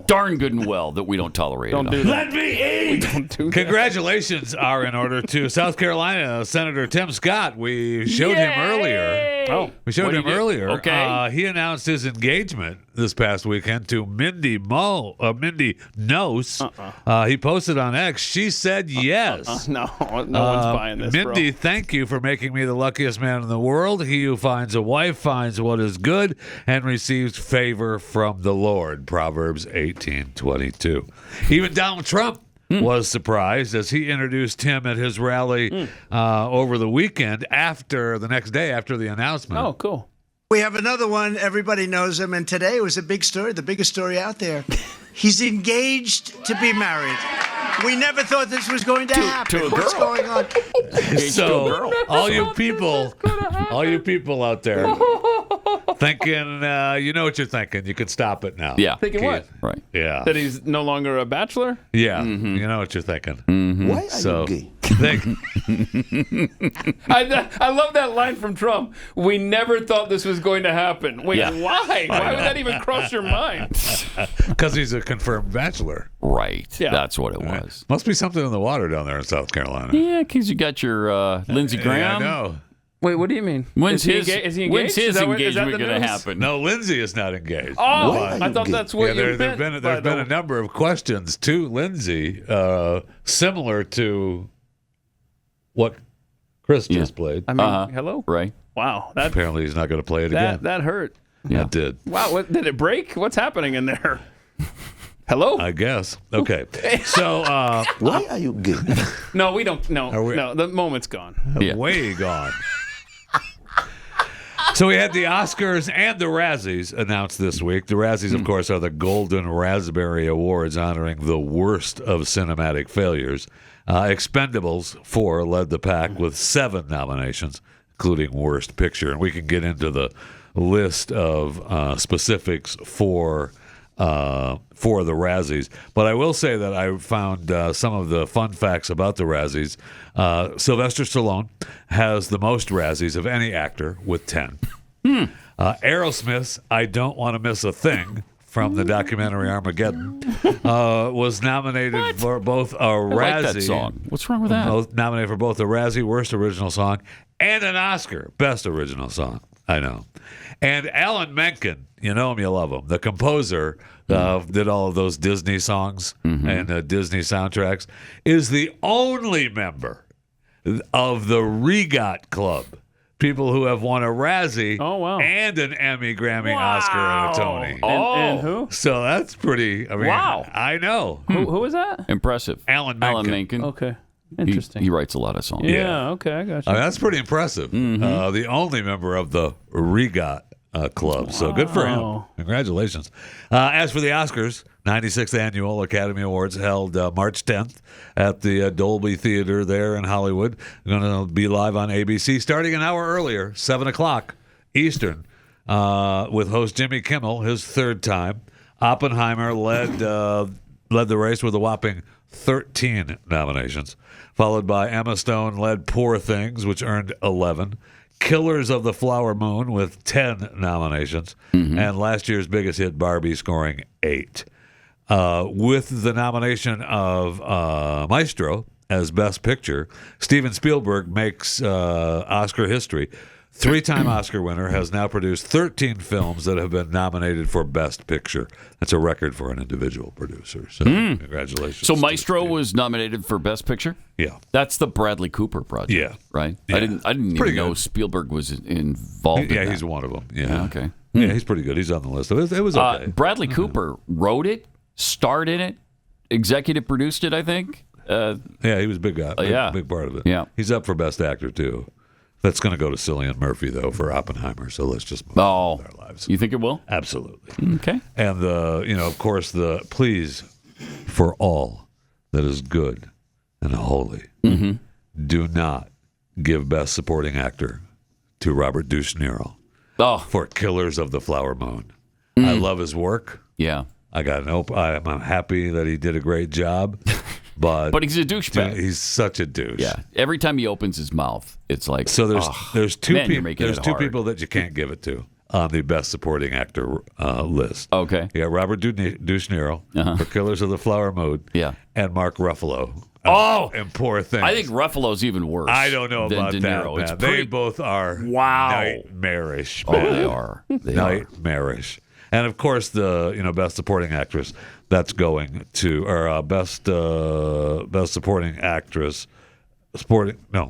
darn good and well that we don't tolerate don't it. Do that. Let me eat. We don't do that. Congratulations are in order to South Carolina Senator Tim Scott. We showed him earlier. Oh, we showed him earlier. Okay. He announced his engagement this past weekend to Mindy Nose. He posted on X. She said yes. No one's buying this, Mindy, thank you for making me the luckiest man in the world. He who finds a wife finds what is good and receives favor from the Lord. Proverbs 18:22. Even Donald Trump was surprised as he introduced him at his rally over the weekend the next day after the announcement. Oh, cool. We have another one. Everybody knows him. And today was a big story, the biggest story out there. He's engaged to be married. We never thought this was going to happen. To a girl. What's going on? So, all you people out there thinking, you know what you're thinking. You can stop it now. Yeah. Thinking what? Right. Yeah. That he's no longer a bachelor? Yeah. You know what you're thinking. Why are you gay? I love that line from Trump. We never thought this was going to happen. Wait, why? Why would that even cross your mind? Because he's a confirmed bachelor. Right. Yeah. That's what it was. Must be something in the water down there in South Carolina. Yeah, because you got your Lindsey Graham. Yeah, I know. Wait, what do you mean? When's is he engaged? When's his Is that engagement the going to news? happen? No, Lindsay is not engaged. Oh, I thought that's what you there's meant. been a number of questions to Lindsay, similar to what Chris just played. I mean, hello? Right. Wow. Apparently, he's not going to play it again. That hurt. Yeah. That did. Wow, did it break? What's happening in there? Hello? I guess. Okay. So, Why are you gay? No, we don't. No, the moment's gone. Way gone. So we had the Oscars and the Razzies announced this week. The Razzies, of course, are the Golden Raspberry Awards honoring the worst of cinematic failures. Expendables 4 led the pack with 7 nominations, including Worst Picture. And we can get into the list of specifics for the Razzies. But I will say that I found some of the fun facts about the Razzies. Sylvester Stallone has the most Razzies of any actor with 10. Aerosmith's I Don't Want to Miss a Thing from the documentary Armageddon was nominated for both a Razzie. I like that song. What's wrong with that? Nominated for both a Razzie Worst Original Song and an Oscar Best Original Song. I know. And Alan Menken, you know him, you love him. The composer did all of those Disney songs and Disney soundtracks, is the only member of the Regot Club. People who have won a Razzie and an Emmy, Grammy, Oscar, and a Tony. And who? So that's pretty. I mean, I know. Who is that? Impressive. Alan Menken. Alan Menken. Okay. Interesting. He writes a lot of songs. Yeah, okay, I got you. I mean, that's pretty impressive. The only member of the Regot Club. So good for him. Congratulations. As for the Oscars, 96th Annual Academy Awards held March 10th at the Dolby Theater there in Hollywood. Going to be live on ABC starting an hour earlier, 7 o'clock Eastern, with host Jimmy Kimmel, his third time. Oppenheimer led the race with a whopping 13 nominations, followed by Emma Stone led Poor Things, which earned 11. Killers of the Flower Moon with 10 nominations, and last year's biggest hit, Barbie, scoring 8. With the nomination of Maestro as Best Picture, Steven Spielberg makes Oscar history. 3-time Oscar winner, has now produced 13 films that have been nominated for Best Picture. That's a record for an individual producer. So congratulations. So Maestro was nominated for Best Picture? Yeah. That's the Bradley Cooper project. Yeah. Right? Yeah. I didn't even know Spielberg was involved in that. He's one of them. Yeah. Okay. Yeah, he's pretty good. He's on the list. It was okay. Bradley Cooper wrote it, starred in it, executive produced it, I think. Yeah, he was a big guy. Big part of it. Yeah. He's up for Best Actor, too. That's going to go to Cillian Murphy, though, for Oppenheimer. So let's just move on with our lives. You think it will? Absolutely. Okay. And of course, the please for all that is good and holy, do not give Best Supporting Actor to Robert De Niro for Killers of the Flower Moon. I love his work. Yeah. I'm happy that he did a great job. But he's a douchebag. He's such a douche. Yeah. Every time he opens his mouth, it's like there's two people people that you can't give it to on the Best Supporting Actor list. Okay. Yeah, Robert De Niro for Killers of the Flower Moon. Yeah. And Mark Ruffalo and poor things. I think Ruffalo's even worse. I don't know than about De that. Niro. Man. They both are nightmarish. Oh, Man. they are. Nightmarish. And of course, the best supporting actress that's going to, or best supporting actress,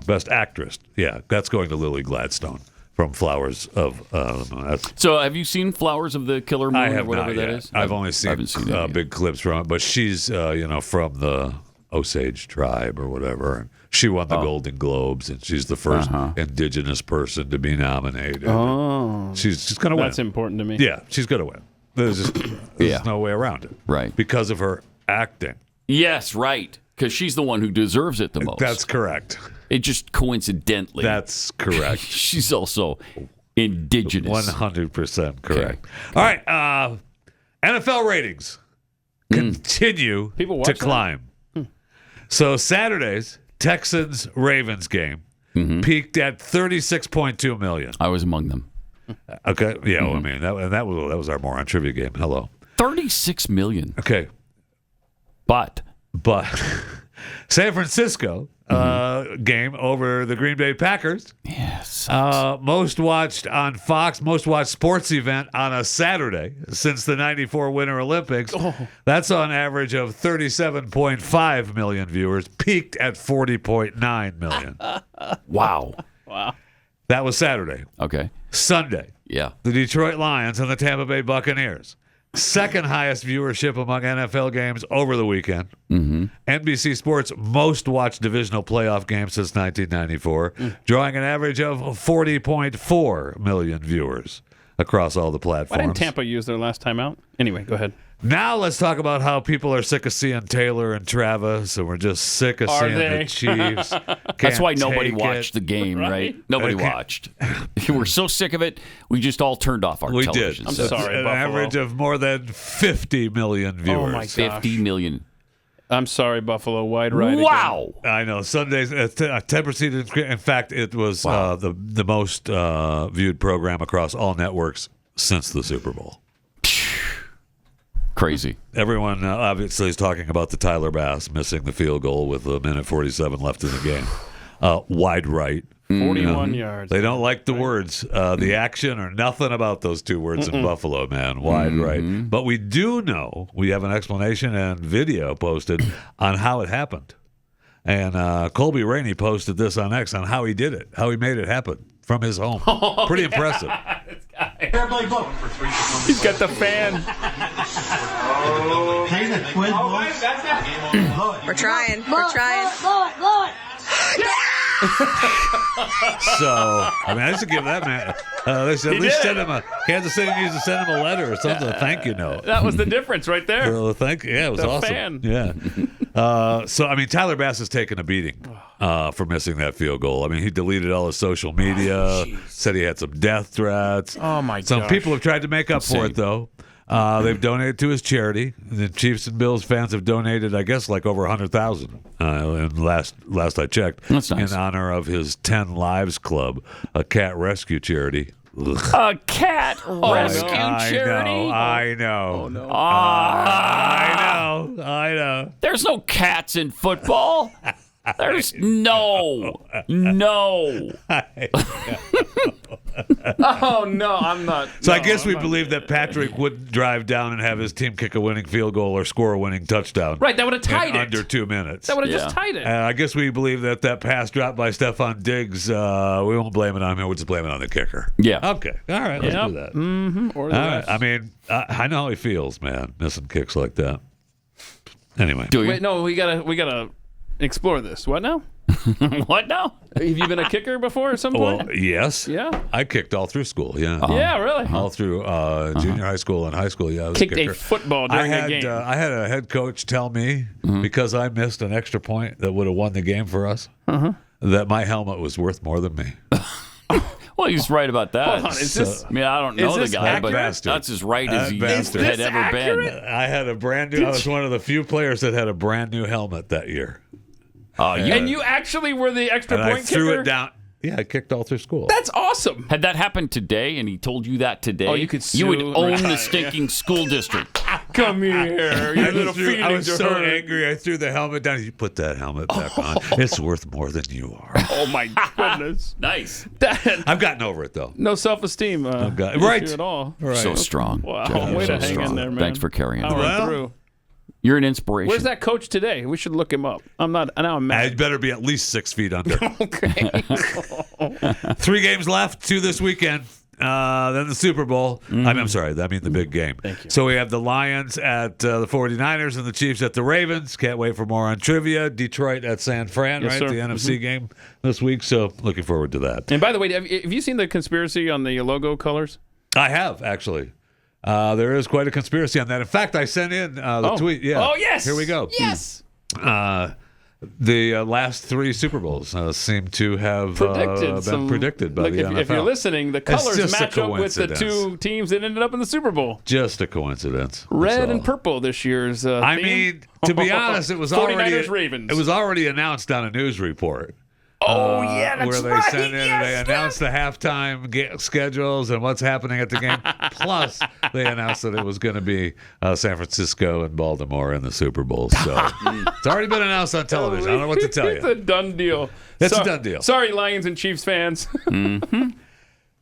best actress. Yeah, that's going to Lily Gladstone from Flowers of. So, have you seen Flowers of the Killer Moon? I have or whatever not that yet. is? I've only seen big clips from it, but she's from the Osage tribe or whatever. And she won the Golden Globes, and she's the first indigenous person to be nominated. Oh, she's going to win. That's important to me. Yeah, she's going to win. There's no way around it. Right. Because of her acting. Yes, right. Because she's the one who deserves it the most. That's correct. It just coincidentally. That's correct. She's also indigenous. 100% correct. Okay. All right. NFL ratings continue to climb. So Saturday's Texans-Ravens game peaked at 36.2 million. I was among them. Okay. Yeah, well, I mean, that was our moron trivia game. Hello. 36 million. Okay. But San Francisco game over the Green Bay Packers. Yes. Most watched on Fox, most watched sports event on a Saturday since the 94 Winter Olympics. That's on average of 37.5 million viewers, peaked at 40.9 million. Wow. That was Saturday. Okay. Sunday. Yeah. The Detroit Lions and the Tampa Bay Buccaneers. Second highest viewership among NFL games over the weekend. NBC Sports' most watched divisional playoff game since 1994, drawing an average of 40.4 million viewers across all the platforms. Why didn't Tampa use their last time out? Anyway, go ahead. Now let's talk about how people are sick of seeing Taylor and Travis, and we're just sick of seeing the Chiefs. That's why nobody watched the game, right? Nobody watched. We're so sick of it, we just all turned off our television. We did. I'm sorry, an Buffalo. average of more than 50 million viewers. Oh, my gosh. 50 million. I'm sorry, Buffalo. Wide right. Wow. Again. I know. Sundays, 10%. In fact, it was the most viewed program across all networks since the Super Bowl. Crazy. Everyone obviously is talking about the Tyler Bass missing the field goal with a minute 47 left in the game. Wide right. 41 yards. They don't like the words, the action, or nothing about those two words in Buffalo, man. Wide right. But we do know, we have an explanation and video posted on how it happened. And Colby Rainey posted this on X on how he did it, how he made it happen from his home. Pretty impressive. He's got the fan. We're trying. Blow it. So, I mean, I used to give that man. They should at least send him Kansas City needs to send him a letter or something, a thank you note. That was the difference right there. It was the awesome. Fan. Yeah. So, I mean, Tyler Bass has taken a beating for missing that field goal. I mean, he deleted all his social media, said he had some death threats. Oh, my God. Some people have tried to make up for it, though. They've donated to his charity. The Chiefs and Bills fans have donated, I guess, like over 100,000. And last I checked, that's nice. In honor of his 10 Lives Club, a cat rescue charity. A cat rescue charity? I know. Oh, no. I know. There's no cats in football. There's no. Oh, no, I'm not. So I guess we believe that Patrick would drive down and have his team kick a winning field goal or score a winning touchdown. Right, that would have tied it. Under 2 minutes. That would have just tied it. I guess we believe that pass dropped by Stephon Diggs, we won't blame it on him. We'll just blame it on the kicker. Yeah. Okay. All right, let's do that. Or the refs. I mean, I know how he feels, man, missing kicks like that. Anyway. Wait, no, we gotta explore this. What now? What now? Have you been a kicker before at some point? Well, yes. Yeah. I kicked all through school, yeah. Yeah, really? All through junior high school and high school, yeah. I was Kicked a kicker. a football during a game. I had a head coach tell me, because I missed an extra point that would have won the game for us, that my helmet was worth more than me. Well, he's right about that. Hold on, is this, I mean, I don't know the guy, but bastard. that's as right as he bastard. had ever been. I had a brand new. I was one of the few players that had a brand new helmet that year. And you actually were the extra point kicker? I threw it down. Yeah, I kicked all through school. That's awesome. Had that happened today and he told you that today, you could sue, you would own the stinking school district. Come here, you little feelings I was are so hurt. angry. I threw the helmet down. You put that helmet back on. It's worth more than you are. Oh my goodness! Nice. I've gotten over it though. No self-esteem. Right. Issue at all. Right. So strong. Wow. Jeff, Way so to hang strong. in there, man. Thanks for carrying it. Power through. You're an inspiration. Where's that coach today? We should look him up. I'm mad. I'd better be at least 6 feet under. Okay. 3 games left, 2 this weekend. Then the Super Bowl. I'm sorry, I mean the big game. Thank you. So we have the Lions at the 49ers and the Chiefs at the Ravens. Can't wait for more on trivia. Detroit at San Fran, Yes, right? sir. The NFC game this week. So looking forward to that. And by the way, have you seen the conspiracy on the logo colors? I have, actually. There is quite a conspiracy on that. In fact, I sent in the tweet. Yeah. Oh, yes. Here we go. Yes. The last 3 Super Bowls seem to have been predicted by the NFL. If you're listening, the It's colors just a match up with the coincidence. 2 teams that ended up in the Super Bowl. Just a coincidence. Red and purple this year's theme. I mean, to be honest, it was 49ers Ravens. It was already announced on a news report. Oh, yeah, that's where they right. sent in and they announced the halftime schedules and what's happening at the game. Plus, they announced that it was going to be San Francisco and Baltimore in the Super Bowl. So it's already been announced on television. I don't know what to tell It's you. a done deal. It's a done deal. Sorry, Lions and Chiefs fans.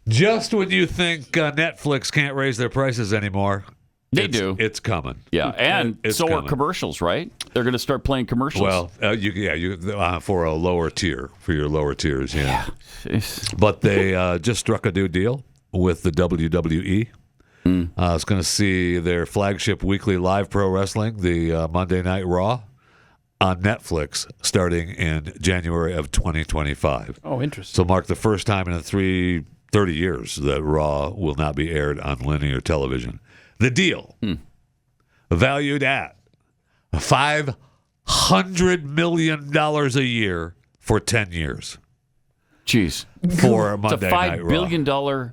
Just when you think Netflix can't raise their prices anymore, They do. It's coming. Yeah, and It's so coming. are commercials, right? They're going to start playing commercials. Well, you for a lower tier, for your lower tiers, yeah. But they just struck a new deal with the WWE. It's going to see their flagship weekly live pro wrestling, the Monday Night Raw, on Netflix starting in January of 2025. Oh, interesting. So mark the first time in 30 years that Raw will not be aired on linear television. The deal, valued at $500 million a year for 10 years. Jeez. For Monday Night It's a $5 Raw. billion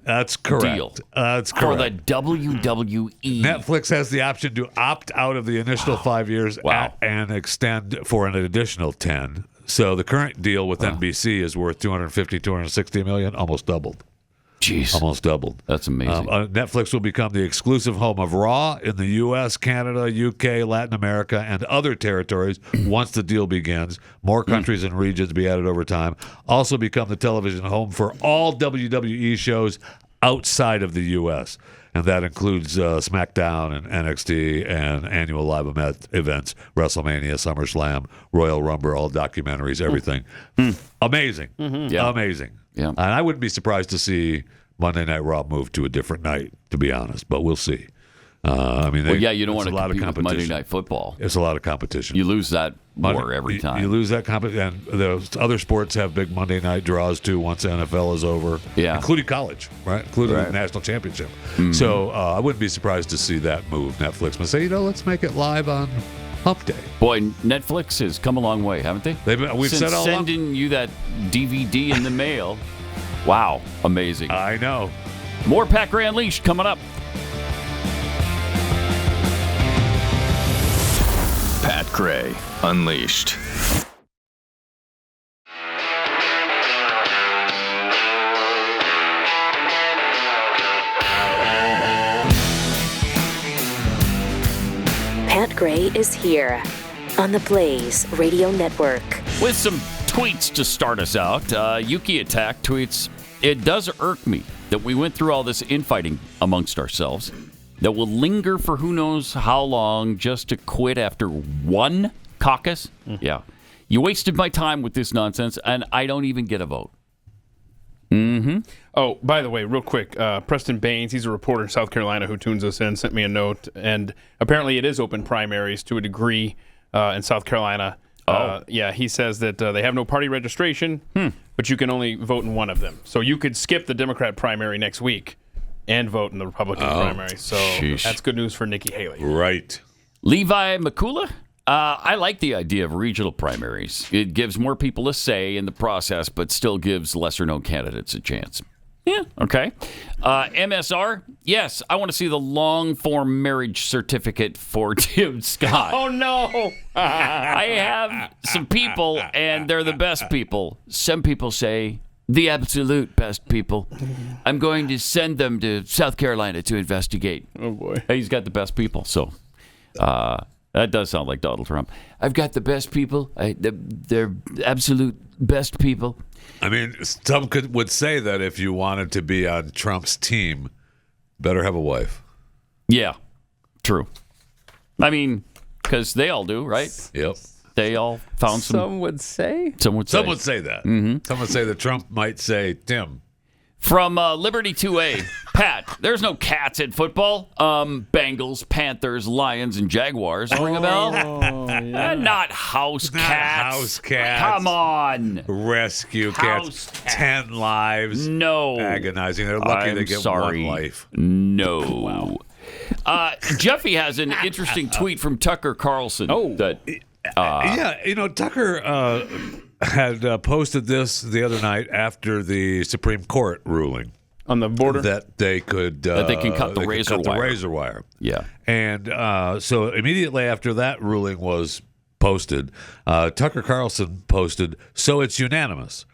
That's correct. deal. That's For correct. the WWE. Netflix has the option to opt out of the initial 5 years and extend for an additional 10. So the current deal with NBC is worth $260 million, almost doubled. Jeez. Almost doubled. That's amazing. Netflix will become the exclusive home of Raw in the U.S., Canada, UK, Latin America, and other territories once the deal begins. More countries and regions be added over time. Also become the television home for all WWE shows outside of the U.S., and that includes SmackDown and NXT and annual live events, WrestleMania, SummerSlam, Royal Rumble, all documentaries, everything. Amazing. Yeah. Amazing. Yeah. And I wouldn't be surprised to see Monday Night Raw move to a different night, to be honest, but we'll see. I mean, you don't want to compete with Monday Night Football. It's a lot of competition. You lose that war every time. You lose that competition. And the other sports have big Monday night draws, too, once the NFL is over. Yeah. Including college, right? Including the national championship. So I wouldn't be surprised to see that move. Netflix would say, let's make it live on Hump Day. Boy, Netflix has come a long way, haven't they? We've Since said all along. sending you that DVD in the mail. Wow, amazing. I know. More Pat Gray Unleashed coming up. Pat Gray Unleashed. Pat Gray is here on the Blaze Radio Network. With some tweets to start us out, Yuki Attack tweets, "It does irk me that we went through all this infighting amongst ourselves that will linger for who knows how long just to quit after one caucus. Yeah. You wasted my time with this nonsense, and I don't even get a vote." Oh, by the way, real quick, Preston Baines, he's a reporter in South Carolina who tunes us in, sent me a note, and apparently it is open primaries to a degree in South Carolina. Yeah, he says that they have no party registration, but you can only vote in one of them. So you could skip the Democrat primary next week and vote in the Republican primary. So that's good news for Nikki Haley. Right. Levi McCullough? I like the idea of regional primaries. It gives more people a say in the process, but still gives lesser-known candidates a chance. Yeah, okay. MSR? Yes, I want to see the long-form marriage certificate for Tim Scott. Oh, no! I have some people, and they're the best people. Some people say the absolute best people. I'm going to send them to South Carolina to investigate. Oh, boy. He's got the best people, so That does sound like Donald Trump. I've got the best people. They're absolute best people. I mean, some would say that if you wanted to be on Trump's team, better have a wife. Yeah, true. I mean, because they all do, right? Yep. They all found some. Some would say. Some would say. Some would say that. Mm-hmm. Some would say that Trump might say, Tim. From Liberty 2A, Pat, there's no cats in football. Bengals, Panthers, Lions, and Jaguars. Ring a bell? Yeah. Not house cats. House cats. Come on. Rescue cats. 10 lives. No. Agonizing. They're lucky they get one life. No. Wow. Jeffy has an interesting tweet from Tucker Carlson. Tucker had posted this the other night after the Supreme Court ruling on the border that they could that they can cut the razor wire. Yeah, and so immediately after that ruling was posted, Tucker Carlson posted, "So it's unanimous.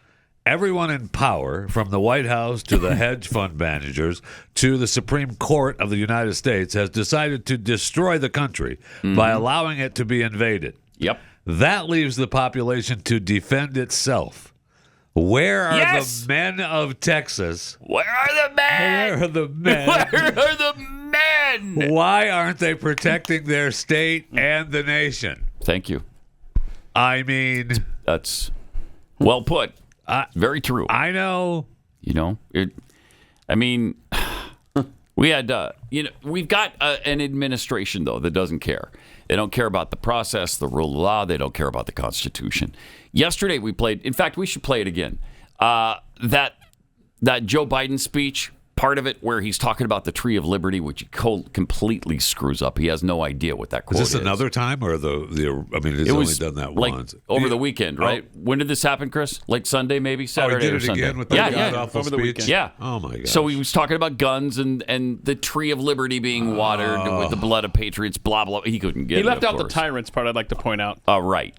Everyone in power, from the White House to the hedge fund managers to the Supreme Court of the United States, has decided to destroy the country by allowing it to be invaded. Yep. That leaves the population to defend itself. Where are the men of Texas? Where are the men? Where are the men? Where are the men? Why aren't they protecting their state and the nation?" Thank you. I mean, that's well put. Very true. I know. We had, we've got an administration, though, that doesn't care. They don't care about the process, the rule of law. They don't care about the Constitution. Yesterday we played, in fact, we should play it again. That Joe Biden speech, part of it where he's talking about the Tree of Liberty, which he completely screws up. He has no idea what that quote is. Is this another time or it's only done that once? Over the weekend, right? When did this happen, Chris? Like Sunday, maybe? Saturday he did or it Sunday? again with that awful over the speech? weekend. Yeah. Oh, my God. So he was talking about guns and the Tree of Liberty being watered with the blood of patriots, blah, blah. He couldn't get it, He left of out the course. tyrants part, I'd like to point out. Right.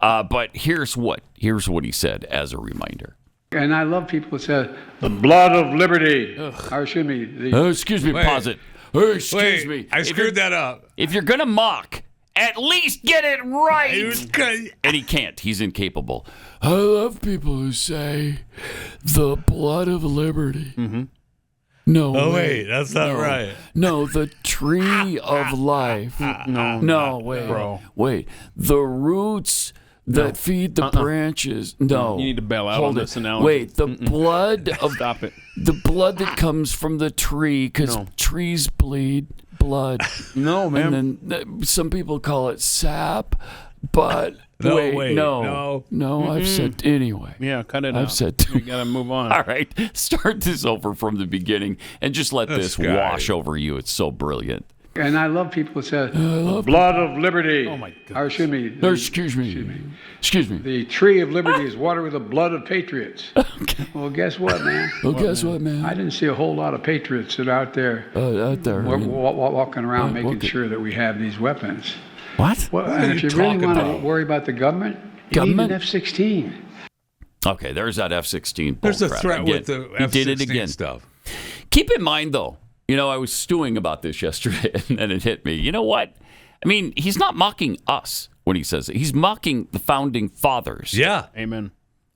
But here's what he said as a reminder. And I love people who say, the blood of liberty. Or excuse me. Excuse me, pause it. Excuse me. I screwed that up. If you're going to mock, at least get it right. And he can't. He's incapable. I love people who say, the blood of liberty. Mm-hmm. No. Oh, wait. That's not right. No, the tree of life. No, wait. Bro. Wait. The roots that feed the branches. No. You need to bail out on this analogy. Wait, the blood of... Stop it. The blood that comes from the tree, because trees bleed blood. No, man. And then some people call it sap, but... No, I've said... Anyway. Yeah, cut it out. I've said... You got to move on. All right, start this over from the beginning and just let this wash over you. It's so brilliant. And I love people who say, the blood of liberty. Oh, my God. Or excuse me. Excuse me. The tree of liberty is watered with the blood of patriots. Okay. Well, guess what, man? I didn't see a whole lot of patriots that are out there. Walking around making sure that we have these weapons. What? Well, and if you really want to worry about the government, you need an F-16. Okay, there's that F-16. There's a threat with the F-16 did it again. stuff. Keep in mind, though, I was stewing about this yesterday, and then it hit me. You know what? I mean, he's not mocking us when he says it. He's mocking the founding fathers. Yeah. Amen.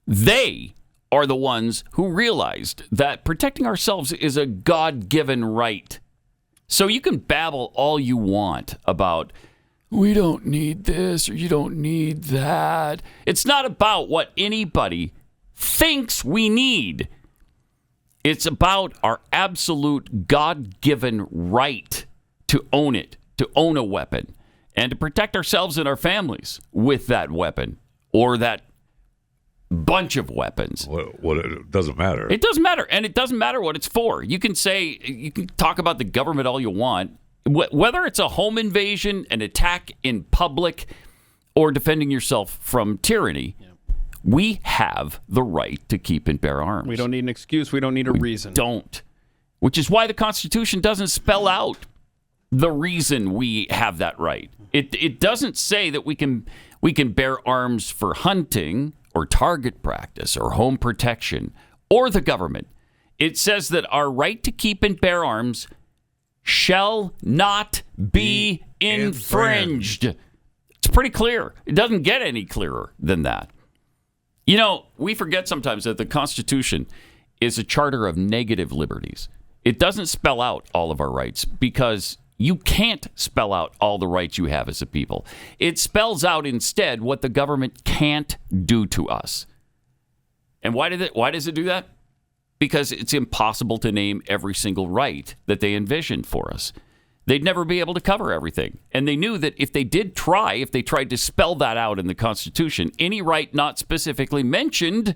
They are the ones who realized that protecting ourselves is a God-given right. So you can babble all you want about, we don't need this or you don't need that. It's not about what anybody thinks we need. It's about our absolute God-given right to own it, to own a weapon, and to protect ourselves and our families with that weapon or that bunch of weapons. It doesn't matter. It doesn't matter, and it doesn't matter what it's for. You can talk about the government all you want, whether it's a home invasion, an attack in public, or defending yourself from tyranny. We have the right to keep and bear arms. We don't need an excuse. We don't need a reason. Don't. Which is why the Constitution doesn't spell out the reason we have that right. It doesn't say that we can bear arms for hunting or target practice or home protection or the government. It says that our right to keep and bear arms shall not be infringed. It's pretty clear. It doesn't get any clearer than that. You know, we forget sometimes that the Constitution is a charter of negative liberties. It doesn't spell out all of our rights because you can't spell out all the rights you have as a people. It spells out instead what the government can't do to us. And why does it do that? Because it's impossible to name every single right that they envisioned for us. They'd never be able to cover everything. And they knew that if they tried to spell that out in the Constitution, any right not specifically mentioned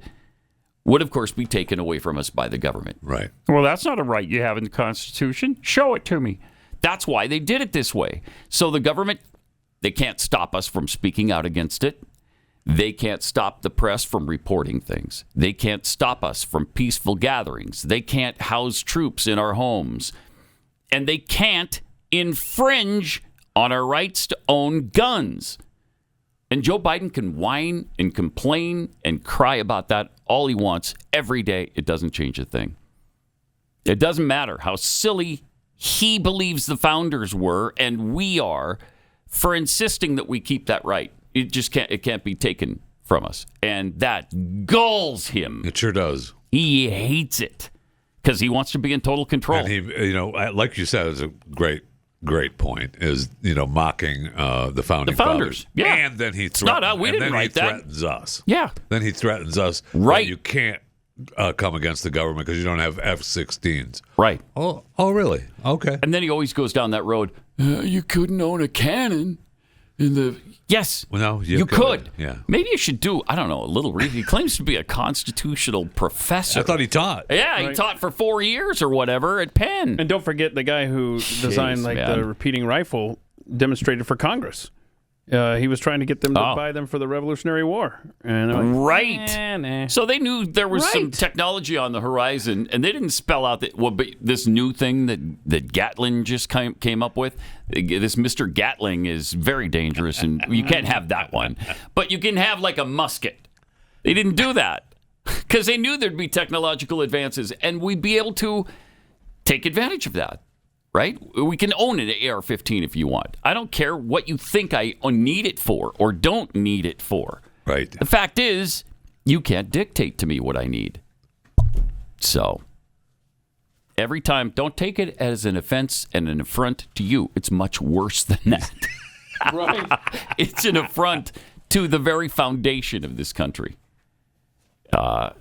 would, of course, be taken away from us by the government. Right. Well, that's not a right you have in the Constitution. Show it to me. That's why they did it this way. So the government, they can't stop us from speaking out against it. They can't stop the press from reporting things. They can't stop us from peaceful gatherings. They can't house troops in our homes. And they can't infringe on our rights to own guns. And Joe Biden can whine and complain and cry about that all he wants every day. It doesn't change a thing. It doesn't matter how silly he believes the founders were and we are for insisting that we keep that right. It can't be taken from us. And that galls him. It sure does. He hates it because he wants to be in total control. And he, like you said, is a great point, is, mocking the founding fathers. Yeah. And then he threatens us. Yeah. Then he threatens us. Right. You can't come against the government because you don't have F-16s. Right. Oh, really? Okay. And then he always goes down that road. You couldn't own a cannon in the... Yes. Well, no, you could. Yeah. Maybe you should do, I don't know, a little reading. He claims to be a constitutional professor. I thought he taught. Yeah, right. He taught for 4 years or whatever at Penn. And don't forget the guy who designed the repeating rifle demonstrated for Congress. He was trying to get them to buy them for the Revolutionary War. And right. So they knew there was some technology on the horizon, and they didn't spell out this new thing that Gatling just came up with. This Mr. Gatling is very dangerous, and you can't have that one. But you can have like a musket. They didn't do that because they knew there'd be technological advances, and we'd be able to take advantage of that. Right? We can own an AR-15 if you want. I don't care what you think I need it for or don't need it for. Right. The fact is, you can't dictate to me what I need. So, every time, don't take it as an offense and an affront to you. It's much worse than that. Right. It's an affront to the very foundation of this country.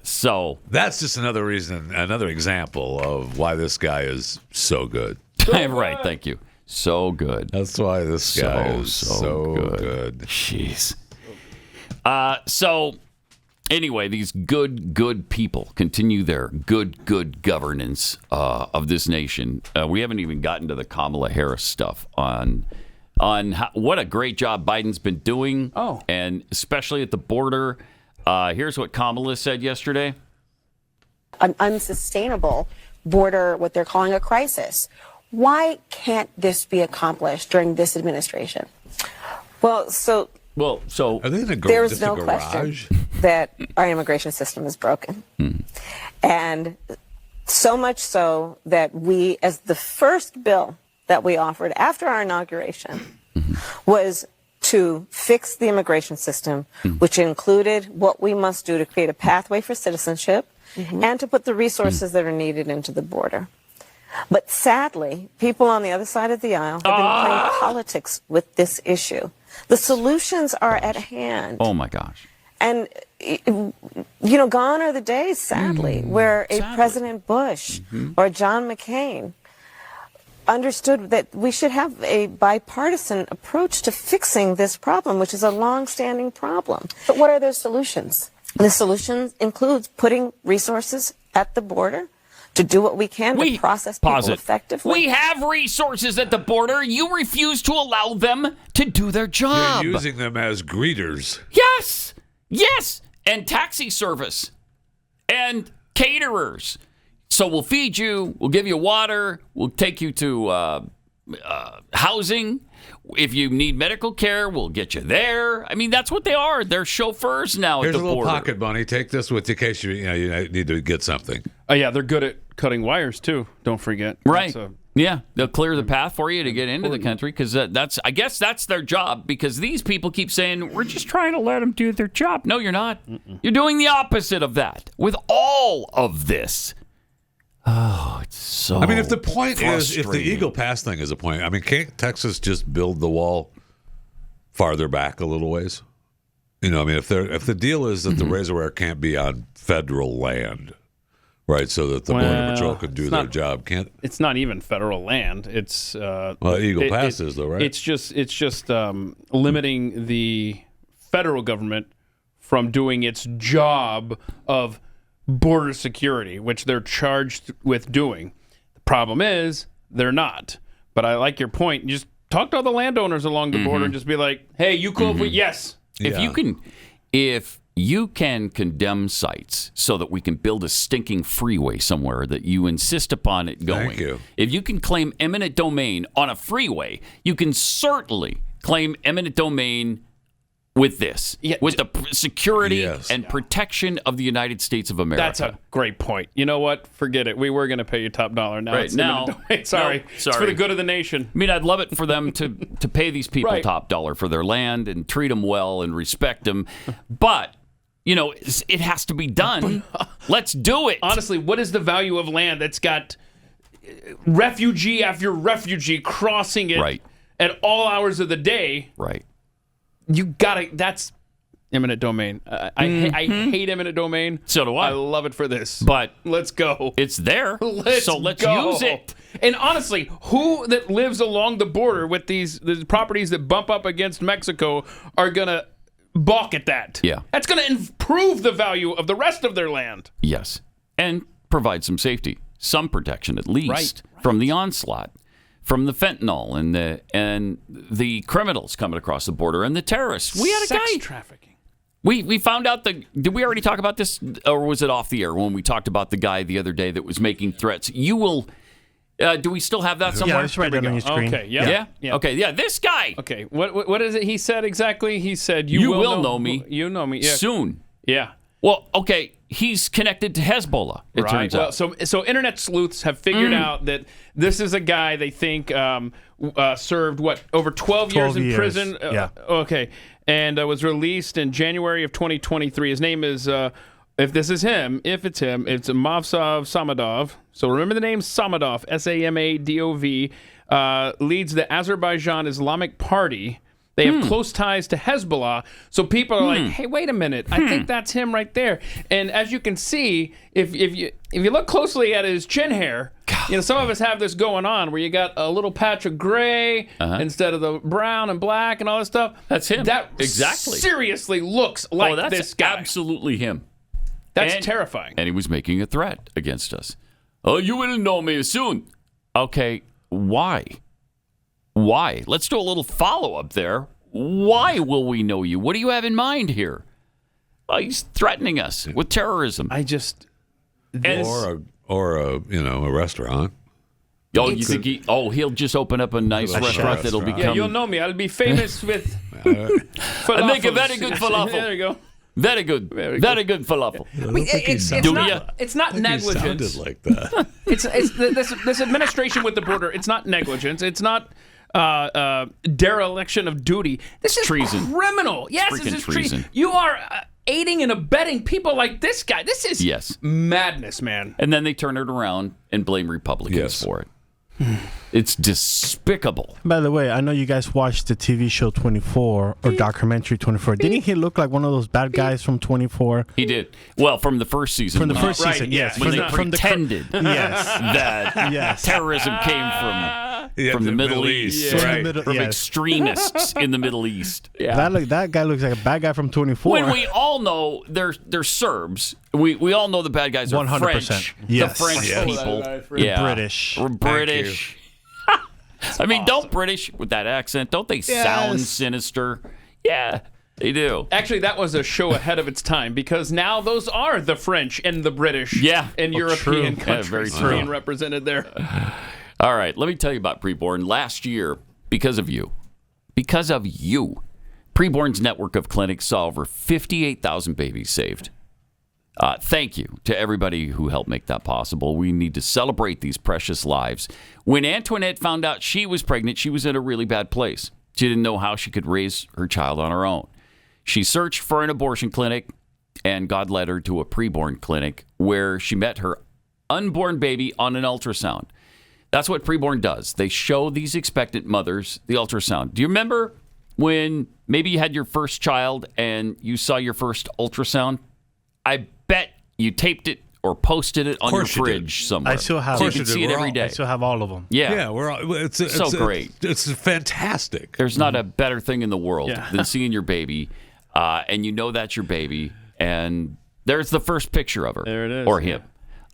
So that's just another example of why this guy is so good. Right, thank you. So good. That's why this guy is so good. Jeez. So, anyway, these good people continue their good governance of this nation. We haven't even gotten to the Kamala Harris stuff on what a great job Biden's been doing. Oh. And especially at the border. Here's what Kamala said yesterday. An unsustainable border, what they're calling a crisis. Why can't this be accomplished during this administration? Well, so are they in there's no question that our immigration system is broken. And so much so that we, as the first bill that we offered after our inauguration, was to fix the immigration system, which included what we must do to create a pathway for citizenship and to put the resources that are needed into the border. But sadly, people on the other side of the aisle have been playing politics with this issue. The solutions are at hand. Oh, my gosh. And, gone are the days, sadly, where a President Bush or John McCain understood that we should have a bipartisan approach to fixing this problem, which is a long-standing problem. But what are those solutions? The solution includes putting resources at the border to do what we can to process people effectively. We have resources at the border. You refuse to allow them to do their job. You're using them as greeters. Yes. And taxi service. And caterers. So we'll feed you. We'll give you water. We'll take you to housing. If you need medical care, we'll get you there. I mean, that's what they are. They're chauffeurs now at the border. Here's a little pocket money. Take this with you in case you need to get something. Oh, yeah, they're good at cutting wires, too. Don't forget. Right. Yeah, they'll clear the path for you to get into the country because I guess that's their job. Because these people keep saying we're just trying to let them do their job. No, you're not. You're doing the opposite of that with all of this. Oh, it's so. I mean, if the point is, if the Eagle Pass thing is a point, I mean, can't Texas just build the wall farther back a little ways? You know, I mean, if the deal is that the razor wire can't be on federal land. Right, so that the Border Patrol can do their job. It's not even federal land. It's Eagle Pass is though, right? It's just limiting the federal government from doing its job of border security, which they're charged with doing. The problem is they're not. But I like your point. Just talk to all the landowners along the border and just be like, "Hey, you cool? Yes." If you can condemn sites so that we can build a stinking freeway somewhere that you insist upon it going. Thank you. If you can claim eminent domain on a freeway, you can certainly claim eminent domain with this, with the security and protection of the United States of America. That's a great point. You know what? Forget it. We were going to pay you top dollar. Now it's now. Sorry. It's for the good of the nation. I mean, I'd love it for them to pay these people top dollar for their land and treat them well and respect them. But you know, it has to be done. Let's do it. Honestly, what is the value of land that's got refugee after refugee crossing it at all hours of the day? Right. You gotta. That's eminent domain. I hate eminent domain. So do I. I love it for this. But let's go. It's there. Let's go. Use it. And honestly, who that lives along the border with these properties that bump up against Mexico are gonna balk at that? Yeah. That's going to improve the value of the rest of their land. Yes. And provide some safety, some protection at least from the onslaught, from the fentanyl and the criminals coming across the border and the terrorists. We had a Sex guy trafficking. We found out did we already talk about this or was it off the air when we talked about the guy the other day that was making threats? You will do we still have that somewhere? Yeah, it's right there on your screen. Okay, yeah. Okay, yeah, this guy. Okay, what is it he said exactly? He said, you will know me. You know me. Yeah. Soon. Yeah. Well, okay, he's connected to Hezbollah, it turns out. So internet sleuths have figured out that this is a guy they think served, over 12 years in prison? Okay, and was released in January of 2023. His name is... if it's him, it's Mavsov Samadov. So remember the name Samadov, Samadov, leads the Azerbaijan Islamic Party. They have close ties to Hezbollah. So people are like, hey, wait a minute. I think that's him right there. And as you can see, if you look closely at his chin hair, you know, some of us have this going on where you got a little patch of gray instead of the brown and black and all this stuff. That's him. That exactly seriously looks like this guy. Absolutely him. That's terrifying. And he was making a threat against us. Oh, you will know me soon. Okay, why? Why? Let's do a little follow-up there. Why will we know you? What do you have in mind here? Well, he's threatening us with terrorism. Or a restaurant. Oh, you think he'll just open up a nice restaurant that'll become... Yeah, you'll know me. I'll be famous with I make a very good falafel. There you go. Very good. Very good falafel. It's not negligence. Sounded like that. It's this administration with the border. It's not negligence. It's not dereliction of duty. This is treason. Criminal. Yes, this is treason. You are aiding and abetting people like this guy. This is madness, man. And then they turn it around and blame Republicans for it. It's despicable. By the way, I know you guys watched the TV show 24 or documentary 24. Didn't he look like one of those bad guys from 24? He did. Well, from the first season. From the first season, yes. When they pretended that terrorism came from the Middle East. From extremists in the Middle East. Yeah. That guy looks like a bad guy from 24. When we all know they're Serbs. We all know the bad guys are 100%. French. Yes. The French people. British. I mean, don't British with that accent, don't they sound sinister? Yeah, they do. Actually, that was a show ahead of its time because now those are the French and the British and European countries being represented there. All right, let me tell you about Preborn. Last year, because of you, Preborn's network of clinics saw over 58,000 babies saved. Thank you to everybody who helped make that possible. We need to celebrate these precious lives. When Antoinette found out she was pregnant, she was in a really bad place. She didn't know how she could raise her child on her own. She searched for an abortion clinic, and God led her to a preborn clinic where she met her unborn baby on an ultrasound. That's what preborn does. They show these expectant mothers the ultrasound. Do you remember when maybe you had your first child and you saw your first ultrasound? I bet you taped it or posted it on your fridge somewhere. I still have. So you can see it every day. I still have all of them. Yeah, it's so great. It's fantastic. There's not a better thing in the world than seeing your baby, and you know that's your baby, and there's the first picture of her. There it is. Or him.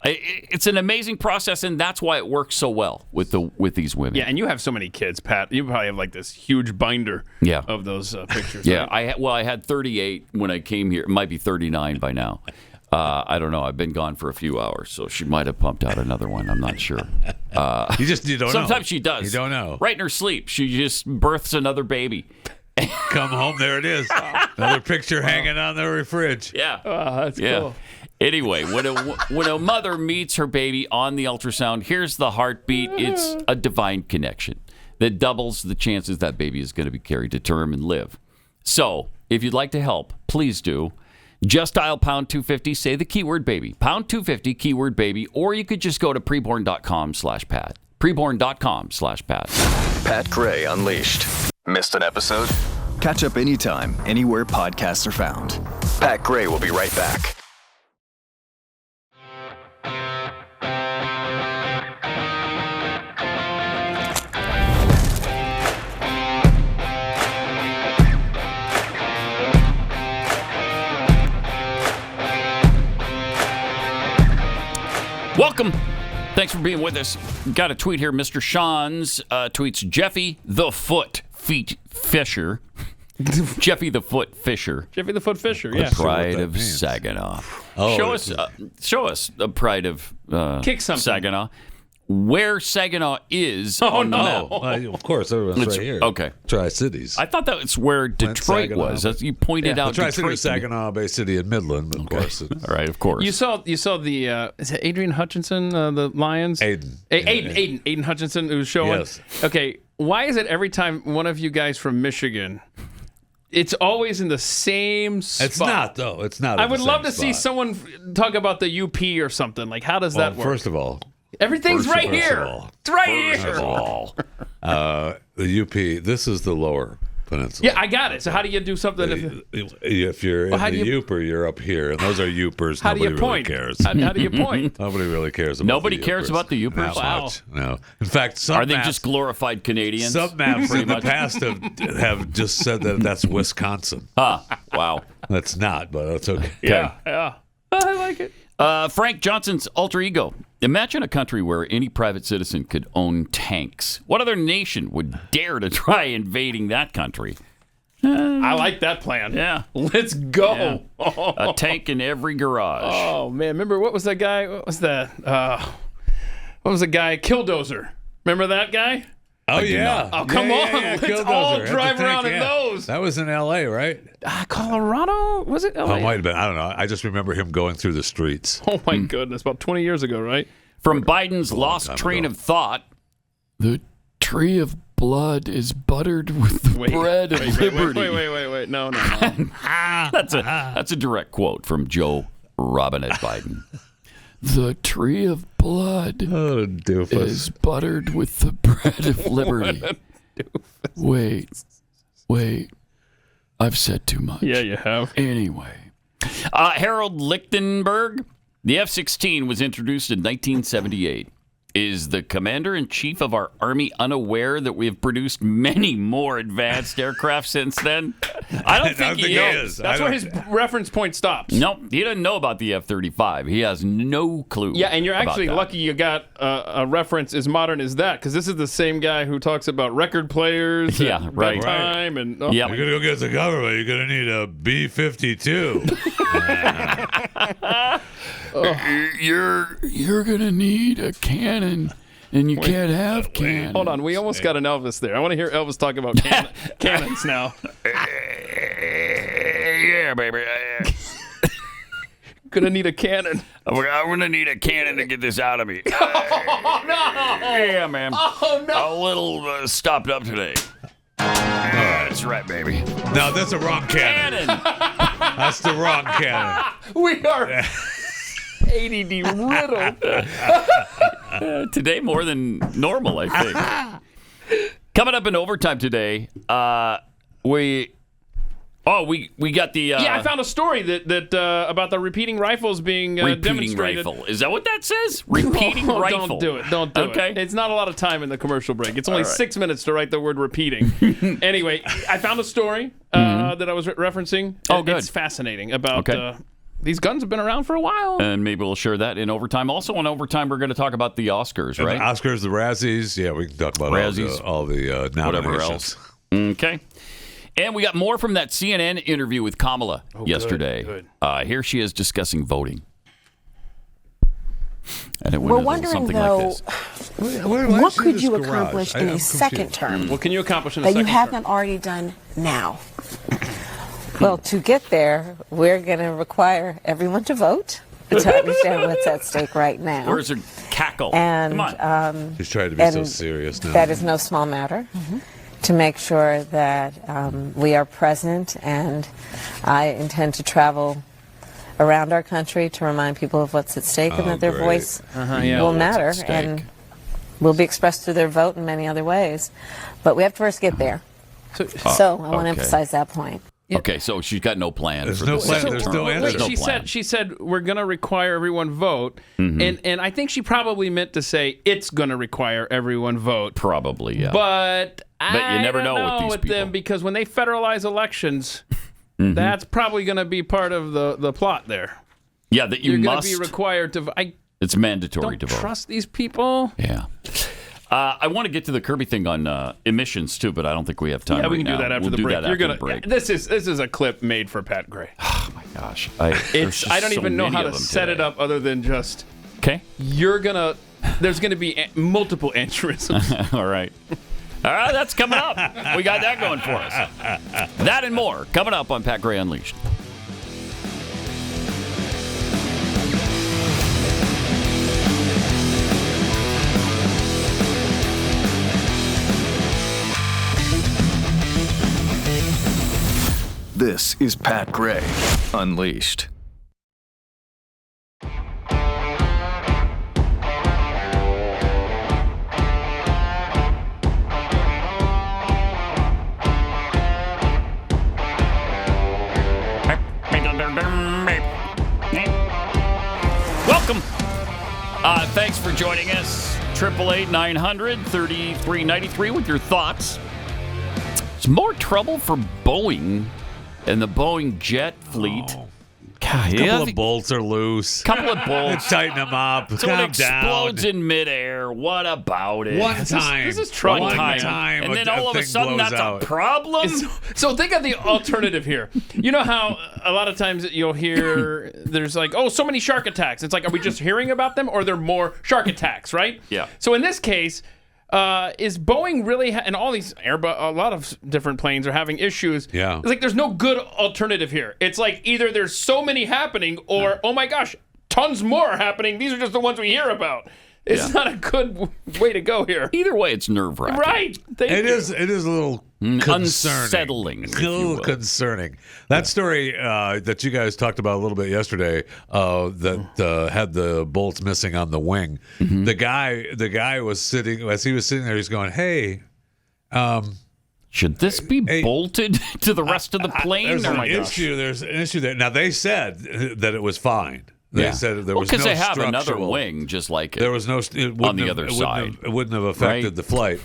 It's an amazing process, and that's why it works so well with these women. Yeah, and you have so many kids, Pat. You probably have like this huge binder of those pictures. Yeah, right? I had 38 when I came here. It might be 39 by now. I don't know. I've been gone for a few hours, so she might have pumped out another one. I'm not sure. You don't know. Sometimes she does. You don't know. Right in her sleep, she just births another baby. Come home, there it is. Another picture hanging on the fridge. Yeah. That's cool. Anyway, when a mother meets her baby on the ultrasound, here's the heartbeat. It's a divine connection that doubles the chances that baby is going to be carried to term and live. So, if you'd like to help, please do. Just dial pound 250, say the keyword baby. Pound 250, keyword baby, or you could just go to preborn.com/Pat. Preborn.com/Pat. Pat Gray Unleashed. Missed an episode? Catch up anytime, anywhere podcasts are found. Pat Gray will be right back. Welcome. Thanks for being with us. Got a tweet here. Mr. Sean's tweets Jeffy the Foot Feet Fisher. Jeffy the Foot Fisher. Jeffy the Foot Fisher, yeah. The pride of Saginaw. Show us the pride of Kick something. Saginaw. Where Saginaw is on the map. Of course, everyone's right here. Okay. Tri-Cities. I thought that's where Detroit was. You pointed out Tri-City was Saginaw, Bay City, and Midland, of course. All right, of course. You saw the is it Adrian Hutchinson, the Lions? Aiden Hutchinson, who's showing. Yes. Okay, why is it every time one of you guys from Michigan, it's always in the same spot? It's not, though. It's not. I would love to see someone talk about the UP or something. Like, how does that work? First of all, everything's right here. It's right here. The UP, this is the lower peninsula. Yeah, I got it. So how do you do something if you're in the Yooper, you're up here, and those are Yoopers. How do you Nobody point? really cares. How do you point? Nobody really cares about Nobody the cares Yoopers. about the Yoopers? Not much. No. In fact, some Are they maps, just glorified Canadians? Some maps in the past have just said that that's Wisconsin. Wow. That's not, but that's okay. Yeah. I like it. Frank Johnson's alter ego. Imagine a country where any private citizen could own tanks. What other nation would dare to try invading that country? I like that plan. Yeah. Let's go. Yeah. A tank in every garage. Oh, man. Remember, what was that guy? What was that? What was the guy? Killdozer. Remember that guy? Oh, yeah. Oh, come on. Yeah, Let's all drive around in those. That was in L.A., right? Colorado? Was it L.A.? Oh, it might have been. I don't know. I just remember him going through the streets. Oh, my goodness. About 20 years ago, right? From Biden's lost train of thought, the tree of blood is buttered with the bread of liberty. Wait. No. That's a direct quote from Joe Robinette Biden. The tree of blood is buttered with the bread of liberty. Wait. I've said too much. Yeah, you have. Anyway. Harold Lichtenberg. The F-16 was introduced in 1978. Is the commander-in-chief of our Army unaware that we have produced many more advanced aircraft since then? I don't think he is. That's where his reference point stops. Nope, he doesn't know about the F-35. He has no clue. Yeah, and you're actually lucky you got a reference as modern as that, because this is the same guy who talks about record players and time. And You're going to go get the government. You're going to need a B-52. You're gonna need a cannon, and you can't have cannons. Hold on, we almost got an Elvis there. I want to hear Elvis talk about cannons now. Yeah, baby. Gonna need a cannon. I'm gonna need a cannon to get this out of me. Oh, no! Yeah, man. Oh, no! A little stopped up today. That's right, baby. No, that's a wrong cannon. That's the wrong cannon. We are ADD riddled. Today more than normal, I think. Coming up in overtime today, we got the I found a story that about the repeating rifles being demonstrated. Rifle. Is that what that says? Repeating rifle. Don't do Okay. it. It's not a lot of time in the commercial break. It's only 6 minutes to write the word repeating. Anyway, I found a story that I was referencing. Oh, good. It's fascinating about these guns have been around for a while. And maybe we'll share that in overtime. Also in overtime, we're going to talk about the Oscars, right? The Oscars, the Razzies. Yeah, we can talk about Razzies, all the whatever nominations. else. Okay. And we got more from that CNN interview with Kamala yesterday. Good. Here she is discussing voting. And we're wondering, though, what could you accomplish in a second term? What can you accomplish in a that second you haven't already done now? Well, to get there, we're going to require everyone to vote to understand what's at stake right now. Where's her cackle? And, come on. She's trying to be so serious now. That is no small matter. To make sure that we are present, and I intend to travel around our country to remind people of what's at stake and that their voice will matter and will be expressed through their vote in many other ways. But we have to first get there. So I want to emphasize that point. Okay, so she's got no plan. There's for no the plan. second There's term. no answer. Wait, she said we're going to require everyone vote, and I think she probably meant to say it's going to require everyone vote. Probably, yeah. But you never know with these them, because when they federalize elections, that's probably going to be part of the plot there. Yeah, that you're going to be required to. It's mandatory to vote. Trust these people. Yeah. I want to get to the Kirby thing on emissions too, but I don't think we have time. Yeah, we can right do that now. after We'll the do break. that after the break. This is a clip made for Pat Gray. Oh my gosh! I don't even know how to set it up other than just. Okay. There's gonna be multiple aneurysms. All right. All right, that's coming up. We got that going for us. That and more coming up on Pat Gray Unleashed. This is Pat Gray Unleashed. Welcome. Thanks for joining us. 888-900-3393 with your thoughts. It's more trouble for Boeing and the Boeing jet fleet. God, a couple of bolts are loose. Couple of bolts. Tighten them up. So it explodes in midair. What about it? One time. This is trouble. One time. And then all of a sudden that's a problem? So think of the alternative here. You know how a lot of times you'll hear there's like, so many shark attacks. It's like, are we just hearing about them or are there more shark attacks, right? Yeah. So in this case, is Boeing really, and all these a lot of different planes are having issues. Yeah. It's like there's no good alternative here. It's like either there's so many happening or, oh my gosh, tons more are happening. These are just the ones we hear about. It's not a good way to go here. Either way, it's nerve-wracking. Right. It is a little concerning. Unsettling. A little concerning. That story that you guys talked about a little bit yesterday that had the bolts missing on the wing. The guy was sitting, as he was sitting there, he's going, hey, should this be bolted to the rest of the plane? There's an issue there. Now, they said that it was fine. They said there was no because they have structural. another wing just like it. There was no on the other side. It wouldn't have affected the flight.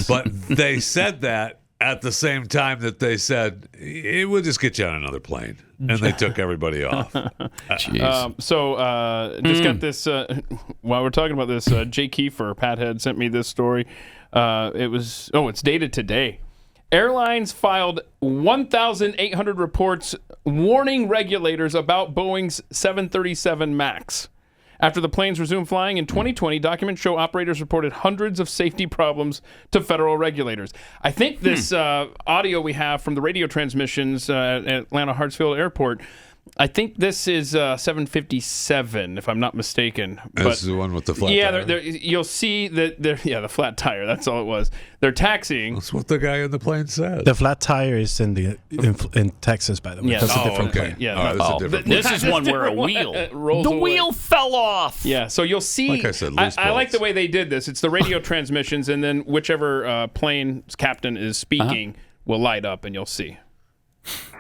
But they said that at the same time that they said it would just get you on another plane, and they took everybody off. Jeez. Just got this. While we're talking about this, Jay Kiefer, Pathead, sent me this story. It's dated today. Airlines filed 1,800 reports warning regulators about Boeing's 737 MAX. After the planes resumed flying in 2020, documents show operators reported hundreds of safety problems to federal regulators. I think this audio we have from the radio transmissions at Atlanta Hartsfield Airport I think this is 757, if I'm not mistaken. This is the one with the flat tire? tire? You'll see that the flat tire. That's all it was. They're taxiing. That's what the guy in the plane said. The flat tire is in Texas, by the way. Yeah. That's a different okay. plane. Yeah, that's a different plane. This is one where a wheel. The wheel fell off. Yeah, so you'll see. Like I said, loose I like bolts. the way they did this. It's the radio transmissions, and then whichever plane's captain is speaking will light up, and you'll see.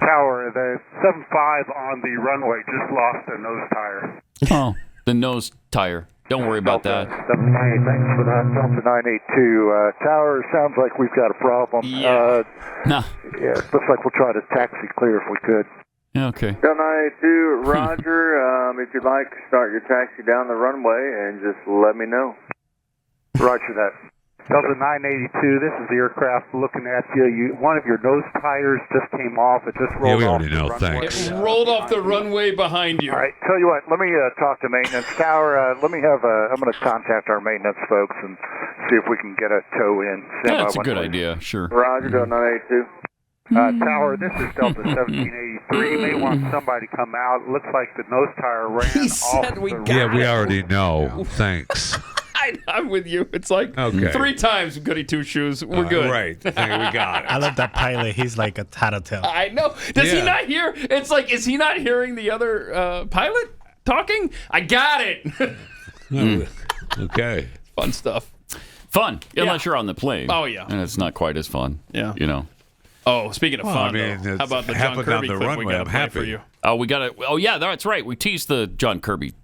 Tower, the 75 on the runway just lost a nose tire. Oh, the nose tire. Don't worry about that. 78, thanks for that. Delta 982. Tower, sounds like we've got a problem. Yeah. Yeah, looks like we'll try to taxi clear if we could. Okay. Delta 982, Roger. If you'd like, start your taxi down the runway and just let me know. Roger that. Delta 982, this is the aircraft looking at you. One of your nose tires just came off. It just rolled off the runway. It rolled off the runway behind you. All right, tell you what, let me talk to maintenance. Tower, let me have I'm going to contact our maintenance folks and see if we can get a tow in. Yeah, that's a good idea, sure. Roger, Delta 982. Tower, this is Delta 1783. You may want somebody to come out. It looks like the nose tire ran off the runway. Yeah, we already know. Thanks. I'm with you. It's like 3 times goody two shoes. We're good. Right. We got it. I love that pilot. He's like a tattletale. I know. Does he not hear? It's like, is he not hearing the other pilot talking? I got it. Okay. Fun stuff. Fun, unless you're on the plane. Oh, yeah. And it's not quite as fun. Yeah. You know. Oh, speaking of fun, though, how about the John Kirby the clip runway, we got I'm to play happy. for you? Oh, we got it. Oh, yeah, that's right. We teased the John Kirby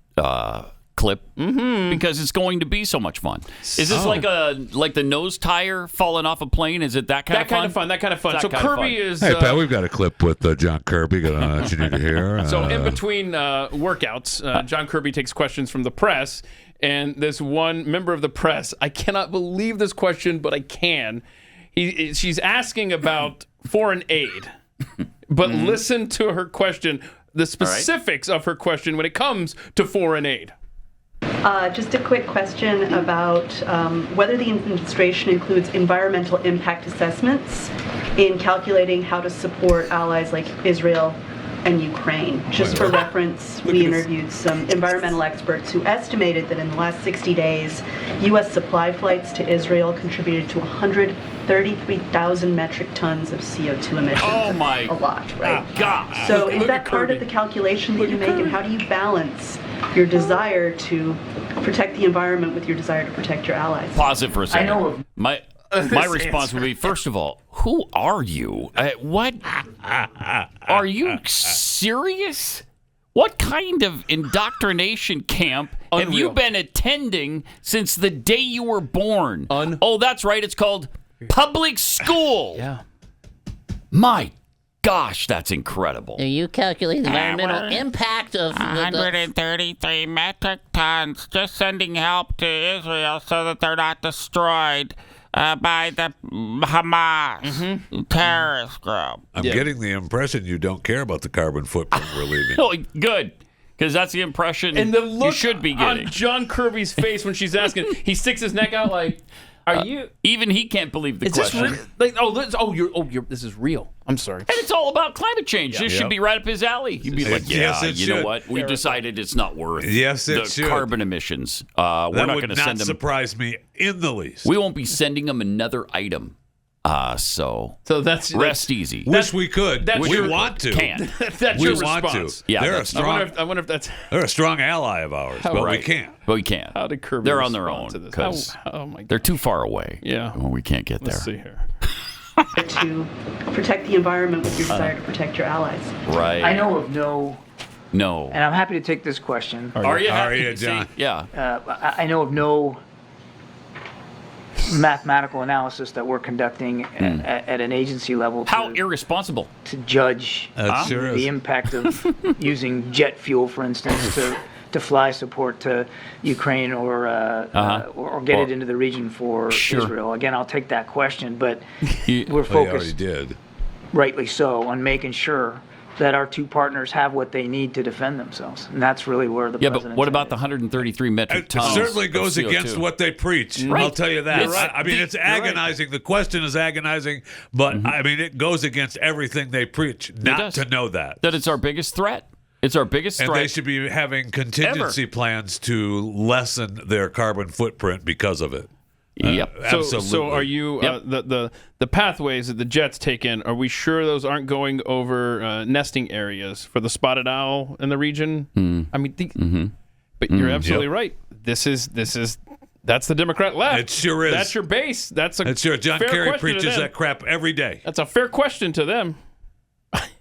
clip because it's going to be so much fun. Is this like the nose tire falling off a plane? Is it that kind of fun? That kind of fun. So kind of Kirby fun. is. Hey, Pat, we've got a clip with John Kirby that you need to hear. So in between workouts, John Kirby takes questions from the press, and this one member of the press, I cannot believe this question, but I can. She's asking about foreign aid, but listen to her question, the specifics of her question when it comes to foreign aid. Just a quick question about whether the administration includes environmental impact assessments in calculating how to support allies like Israel and Ukraine. Just for reference, we interviewed some environmental experts who estimated that in the last 60 days, U.S. supply flights to Israel contributed to 133,000 metric tons of CO2 emissions. Oh my! A lot, right? God. So is that part of the calculation that you make, and how do you balance your desire to protect the environment with your desire to protect your allies? Pause it for a second. I know of my response would be, first of all, who are you? What? Are you serious? What kind of indoctrination camp have you been attending since the day you were born? Oh, that's right. It's called public school. Yeah. My gosh, that's incredible. Do you calculate the environmental impact of 133 metric tons, just sending help to Israel so that they're not destroyed by the Hamas terrorist group. I'm getting the impression you don't care about the carbon footprint we're leaving. Oh, good. Because that's the impression And the look you should be getting. on John Kirby's face when she's asking, he sticks his neck out like, "Are you?" Even he can't believe the Is question. this real? This is real. I'm sorry. And it's all about climate change. This should be right up his alley. You'd be like, Yes, yeah, it you know should. what? We decided it's not worth Yes, it the should. carbon emissions. We're not going to send them. Surprise me in the least. We won't be sending them another item. So that's rest easy. Wish we could. We want to. Can't. That's we your want response. to. Yeah, they're a that's- strong. I wonder if that's They're a strong ally of ours, but we can't. But we can't. how did Kirby They're on their respond own to this? because Oh my God. they're too far away. Yeah. Well, we can't get Let's there. see here. To protect the environment with your desire to protect your allies. Right. I know of no, No. and I'm happy to take this question. Are you happy? you, John? See? Yeah. I know of no mathematical analysis that we're conducting at an agency level How irresponsible. to judge That sure is. the impact of using jet fuel, for instance, to fly support to Ukraine or get it into the region for Israel. Again, I'll take that question, but we're Well, you already focused, did. rightly so, on making sure that our two partners have what they need to defend themselves. And that's really where the Yeah, but president's what about the 133 metric It tons? certainly of goes CO2? against what they preach. Right. I'll tell you that. You're right. I mean, it's agonizing. The question is agonizing, but I mean, it goes against everything they preach. Not does. to know that. That it's our biggest threat. It's our biggest threat. And they should be having contingency plans to lessen their carbon footprint because of it. Yep. Absolutely. So are you the pathways that the jets take in? Are we sure those aren't going over nesting areas for the spotted owl in the region? I mean, but you're absolutely right. That's the Democrat left. It sure is. That's your base. It's sure. John Kerry preaches that crap every day. That's a fair question to them.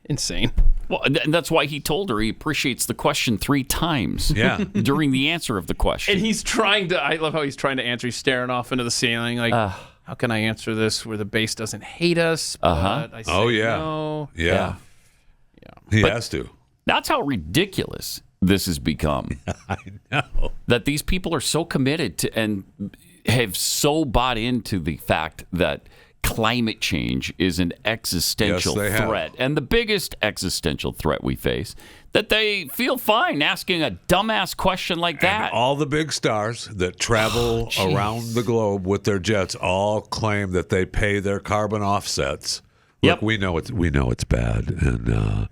Insane. Well, and that's why he told her he appreciates the question 3 times. Yeah. During the answer of the question. And he's trying to. I love how he's trying to answer. He's staring off into the ceiling, like, how can I answer this where the base doesn't hate us? But I say no. Yeah. He has to. That's how ridiculous this has become. I know. That these people are so committed to and have so bought into the fact that climate change is an existential threat, and the biggest existential threat we face, that they feel fine asking a dumbass question like that. And all the big stars that travel around the globe with their jets all claim that they pay their carbon offsets. Look, we know it's bad, and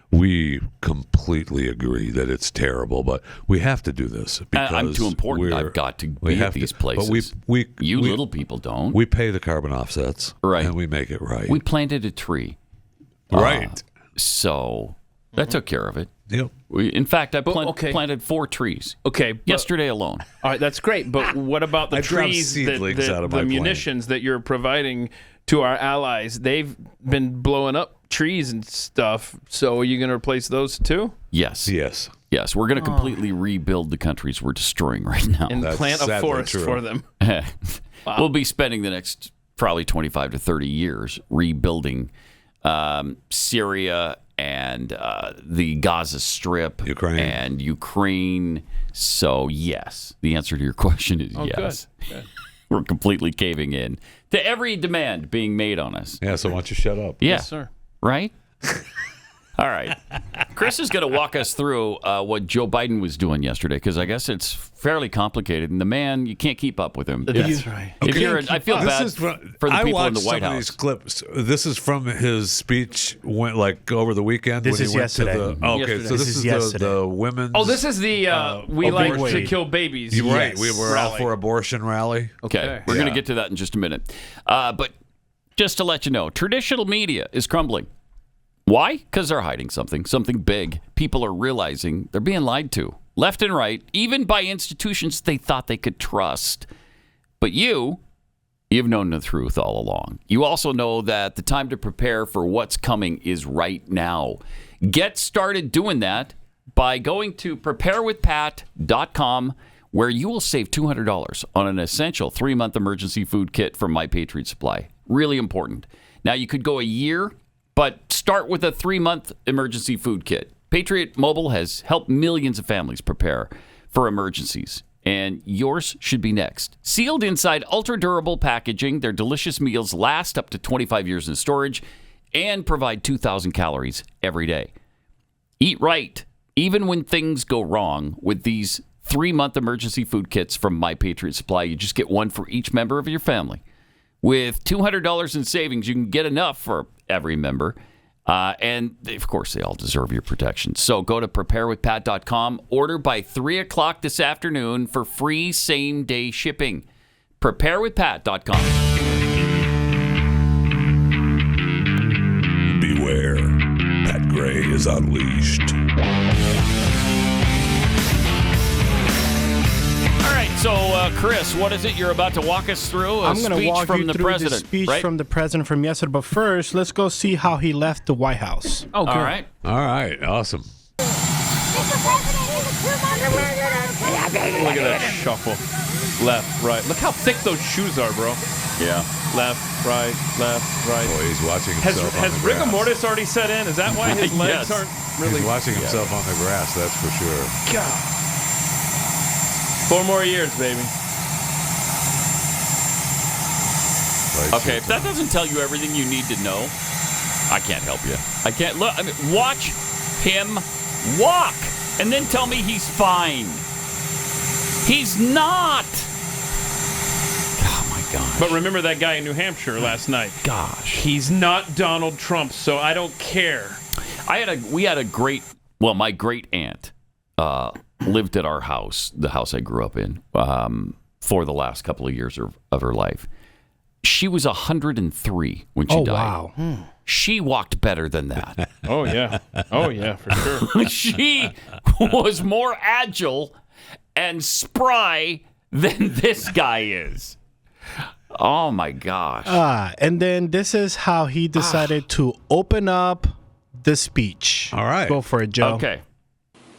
we completely agree that it's terrible, but we have to do this because I'm too important. I've got to be at these places. But you little people don't. We pay the carbon offsets, right, and we make it right. We planted a tree, right? So that took care of it. Yep. In fact, I planted 4 trees. Yesterday alone. All right, that's great. But what about the trees, the munitions that you're providing to our allies? They've been blowing up trees and stuff. So are you going to replace those too? Yes. Yes. Yes. We're going to completely rebuild the countries we're destroying right now. And plant a forest for them. We'll be spending the next probably 25 to 30 years rebuilding Syria and the Gaza Strip, Ukraine. So, yes, the answer to your question is yes. Good. We're completely caving in to every demand being made on us. Yeah, so why don't you shut up? Yeah. Yes, sir. Right? All right. Chris is going to walk us through what Joe Biden was doing yesterday, because I guess it's fairly complicated. And the man, you can't keep up with him. That's right. I feel bad for the people in the White House. These clips. This is from his speech over the weekend. This is yesterday. So this is the women's. Oh, this is the we like to kill babies. Right. We were out for abortion rally. Okay. We're going to get to that in just a minute. But just to let you know, traditional media is crumbling. Why? Because they're hiding something big. People are realizing they're being lied to, left and right, even by institutions they thought they could trust. But you've known the truth all along. You also know that the time to prepare for what's coming is right now. Get started doing that by going to preparewithpat.com, where you will save $200 on an essential 3-month emergency food kit from My Patriot Supply. Really important. Now, you could go a year, but start with a 3-month emergency food kit. Patriot Mobile has helped millions of families prepare for emergencies, and yours should be next. Sealed inside ultra-durable packaging, their delicious meals last up to 25 years in storage and provide 2,000 calories every day. Eat right, even when things go wrong, with these 3-month emergency food kits from My Patriot Supply. You just get one for each member of your family. With $200 in savings, you can get enough for every member. And, of course, they all deserve your protection. So go to preparewithpat.com. Order by 3 o'clock this afternoon for free same-day shipping. Preparewithpat.com. Beware. Pat Gray is unleashed. All right, so Chris, what is it you're about to walk us through? I'm going to walk you through president, the speech right? from the president from yesterday. But first, let's go see how he left the White House. Oh, all right. All right. Awesome. Look at that shuffle. Left, right. Look how thick those shoes are, bro. Yeah. Left, right, left, right. Boy, he's watching himself on the Has grass. rigor mortis already set in? Is that why his legs aren't really... He's watching himself on the grass, that's for sure. God. 4 more years, baby. Okay, if that doesn't tell you everything you need to know, I can't help you. I can't look. I mean, watch him walk, and then tell me he's fine. He's not. Oh my gosh! But remember that guy in New Hampshire last night. Gosh, he's not Donald Trump, so I don't care. We had a great Well, my great aunt lived at our house, the house I grew up in, for the last couple of years of her life. She was 103 when she died. Wow. She walked better than that. Oh, yeah. Oh, yeah, for sure. She was more agile and spry than this guy is. Oh, my gosh. And then this is how he decided to open up the speech. All right. Go for it, Joe. Okay.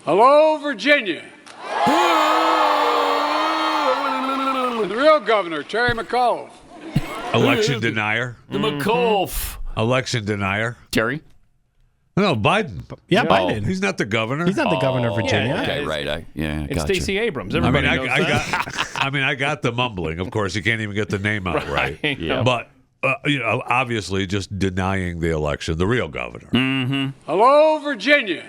Hello, Virginia. The real governor, Terry McAuliffe. Election denier. The McAuliffe. Election denier. Terry? No, Biden. Yeah, Biden. He's not the governor. He's not the governor of Virginia. Yeah, okay, right. It's gotcha. Stacey Abrams. Everybody knows that. I got the mumbling. Of course, you can't even get the name out right. Yeah. But, obviously just denying the election, the real governor. Mm-hmm. Hello, Virginia.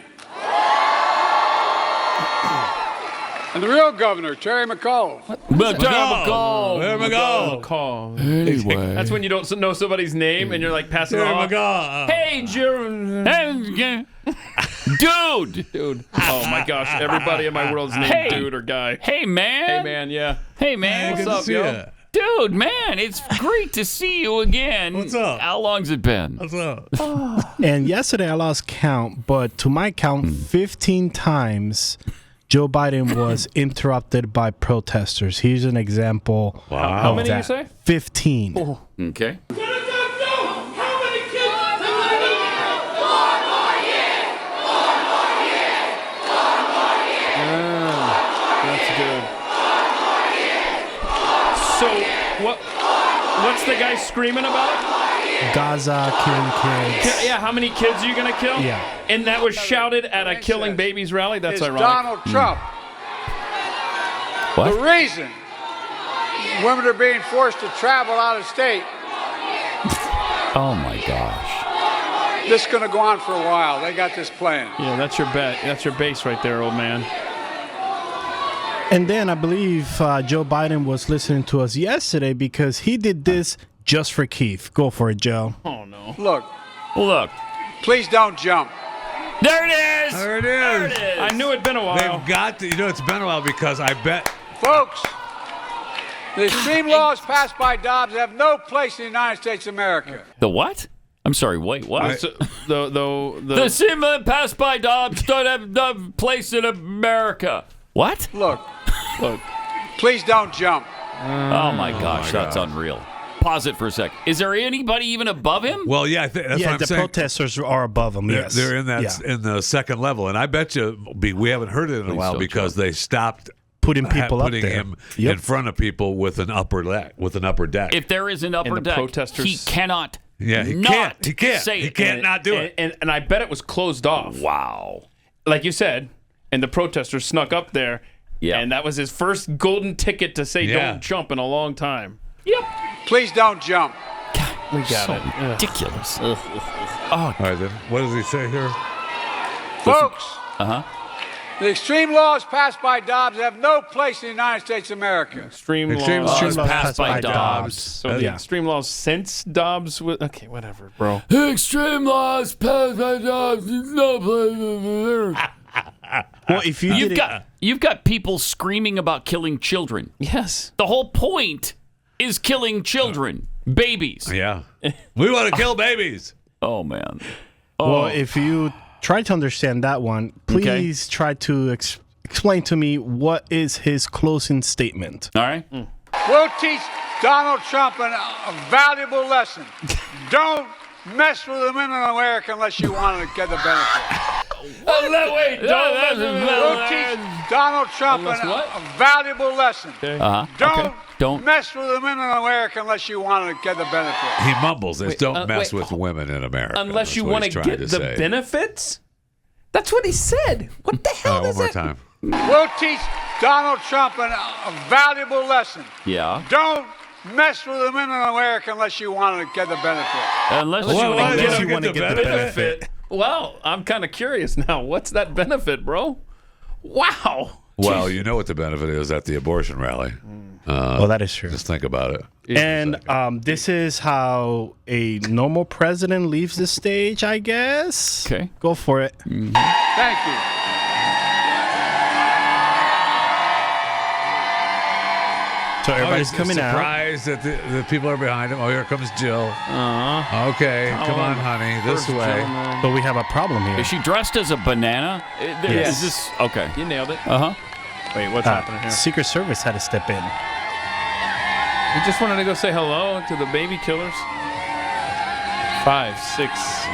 And the real governor, Terry McAuliffe. McAuliffe. Anyway. That's when you don't know somebody's name and you're like passing it off. Hey, Dude. Oh, my gosh. Everybody in my world's named Dude or Guy. Hey, man. Hey, man, yeah. Hey, man. What's up, yo? Dude, man, it's great to see you again. What's up? How long's it been? What's up? And yesterday I lost count, but to my count, 15 times Joe Biden was interrupted by protesters. Here's an example. Wow. How many you say? 15. Oh. Okay. That's good. So, what's the guy screaming about? Gaza killing kids. Yeah, how many kids are you going to kill? Yeah. And that was shouted at a Killing Babies rally? That's ironic. Donald Trump. What? The reason women are being forced to travel out of state. Oh, my gosh. This is going to go on for a while. They got this planned. Yeah, that's your bet. That's your base right there, old man. And then I believe Joe Biden was listening to us yesterday because he did this just for Keith. Go for it, Joe. Oh, no. Look. Please don't jump. There it is. There it is. I knew it'd been a while. They've got to, it's been a while because I bet. Folks, the extreme laws passed by Dobbs have no place in the United States of America. The what? I'm sorry, wait, what? The same passed by Dobbs don't have no place in America. What? Look. Please don't jump. Oh, my gosh, that's unreal. Pause it for a sec. Is there anybody even above him? Well, yeah, that's what I'm saying. The protesters are above him, yes. They're in that in the second level, and I bet you we haven't heard it in a while because they stopped putting people up there. Him in front of people with an upper deck. If there is an upper deck, he cannot. Yeah, he can't. He can't. Say he can't not do it. And I bet it was closed off. Wow. Like you said, and the protesters snuck up there. Yeah. And that was his first golden ticket to say don't jump in a long time. Yep. Please don't jump. God, we got it. Ridiculous. All right, then. What does he say here? Folks. Uh-huh. The extreme laws passed by Dobbs have no place in the United States of America. Extreme laws passed by Dobbs. So the extreme laws since Dobbs was... Okay, whatever, bro. Extreme laws passed by Dobbs. No place in America. Well, if you've got people screaming about killing children. Yes. The whole point is killing children, babies. Yeah. We want to kill babies. Oh, man. Well, if you try to understand that one, please try to explain to me what is his closing statement. All right. We'll teach Donald Trump a valuable lesson. Don't mess with the women in America unless you want to get the benefit. We'll teach Donald Trump a valuable lesson. Don't mess with the women in America unless you want to get the benefit. He mumbles. Don't mess with women in America. Unless you want to get the benefits? That's what he said. What the hell is one more that? time. We'll teach Donald Trump a valuable lesson. Yeah. Don't mess with the women in America unless you want to get the benefit. Unless you want to get the benefit. Well, I'm kind of curious now. What's that benefit, bro? Wow. Well, you know what the benefit is at the abortion rally. Well, that is true. Just think about it. And this is how a normal president leaves the stage, I guess. Okay. Go for it. Mm-hmm. Thank you. So everybody's coming out. Surprised that the people are behind him. Oh, here comes Jill. Uh-huh. Okay, come on, honey, this way. But we have a problem here. Is she dressed as a banana? Yes. Is this okay? You nailed it. Uh-huh. Wait, what's happening here? Secret Service had to step in. He just wanted to go say hello to the baby killers. 5, 6.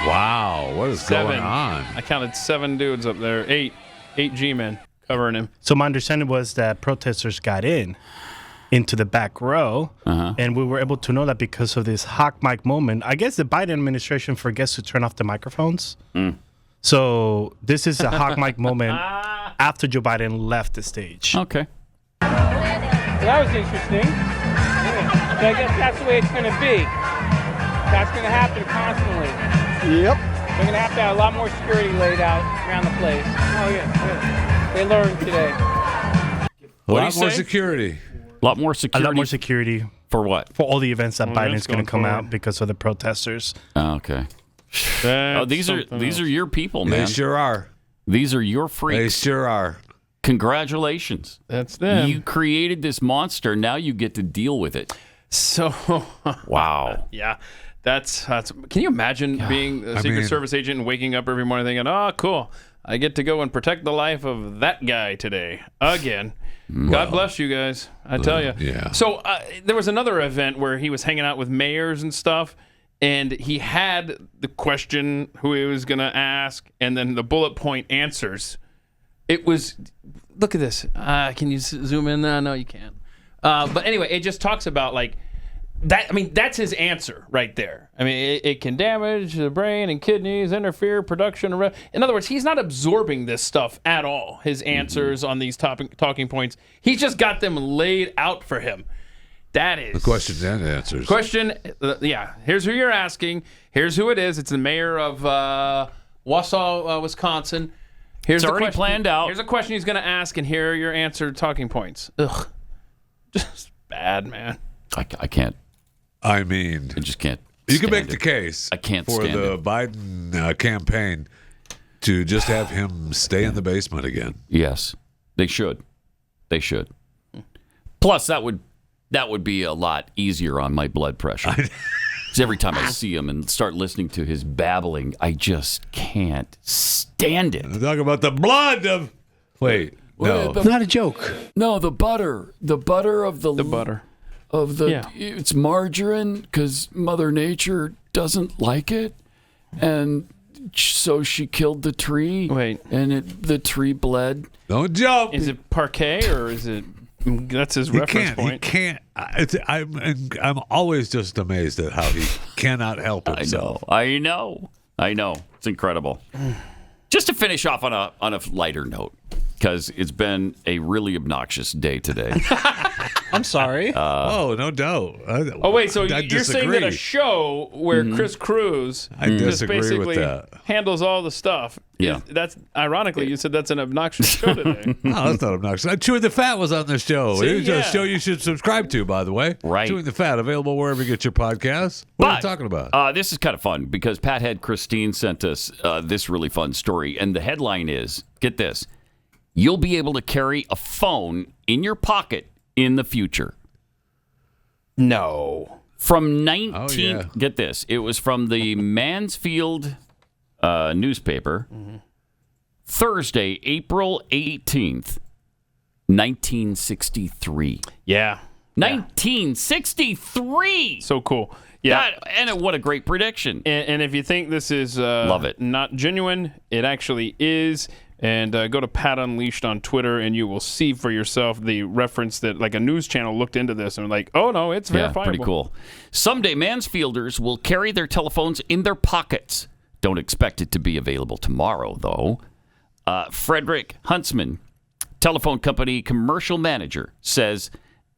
Wow, what is 7. going on? I counted 7 dudes up there. 8 G-men covering him. So my understanding was that protesters got into the back row, and we were able to know that because of this hot mic moment. I guess the Biden administration forgets to turn off the microphones. So this is a hot mic moment after Joe Biden left the stage. Okay. That was interesting. So I guess that's the way it's going to be. That's going to happen constantly. Yep. They're going to have to have a lot more security laid out around the place. Oh, yeah. They learned today. A lot more security. A lot more security. A lot more security. For what? For all the events that Biden's going to come forward. out because of the protesters. Okay. These are your people, man. They sure are. These are your freaks. They sure are. Congratulations. That's them. You created this monster. Now you get to deal with it. So, wow. Yeah. That's can you imagine being a Secret Service agent and waking up every morning thinking, oh, cool, I get to go and protect the life of that guy today again. God bless you guys. I tell you. Yeah. So there was another event where he was hanging out with mayors and stuff, and he had the question who he was going to ask, and then the bullet point answers. It was, look at this. Can you zoom in? No, you can't. But anyway, it just talks about like that. I mean, that's his answer right there. I mean, it can damage the brain and kidneys, interfere production. In other words, he's not absorbing this stuff at all. His answers on these talking points, he's just got them laid out for him. That is the questions and answers. Question, yeah. Here's who you're asking. Here's who it is. It's the mayor of Wausau, Wisconsin. Here's it's the already question. planned out. Here's a question he's going to ask, and here are your answer talking points. Ugh. Just bad, man. I can't. I mean, I just can't. You can make the case. I can't for stand the Biden campaign to just have him stay in the basement again. Yes, they should. They should. Plus, that would be a lot easier on my blood pressure. Because every time I see him and start listening to his babbling, I just can't stand it. I'm talking about the blood of. Wait. No, not a joke. No, the butter of the butter of the it's margarine because Mother Nature doesn't like it, and so she killed the tree. Wait, and the tree bled. Don't jump. Is it parquet or is it? That's his reference point. He can't. I'm always just amazed at how he cannot help himself. I know. It's incredible. Just to finish off on a lighter note, because it's been a really obnoxious day today. I'm sorry. No doubt. Wait, so you're saying that a show where Chris Cruz just basically handles all the stuff? Yeah. That's ironically, you said that's an obnoxious show today. No, that's not obnoxious. Chewing the Fat was on the show. See, It was a show you should subscribe to, by the way. Right. Chewing the Fat, available wherever you get your podcasts. What are you talking about? This is kind of fun because Pathead Christine sent us this really fun story. And the headline is, get this, you'll be able to carry a phone in your pocket in the future. No. From get this, it was from the Mansfield newspaper, Thursday, April 18th, 1963. Yeah. 1963! So cool. Yeah. What a great prediction. And if you think this is love it. Not genuine, it actually is. And go to Pat Unleashed on Twitter, and you will see for yourself the reference that like a news channel looked into this and like, oh, no, it's verifiable. Yeah, pretty cool. Someday, Mansfielders will carry their telephones in their pockets. Don't expect it to be available tomorrow, though. Frederick Huntsman, telephone company commercial manager, says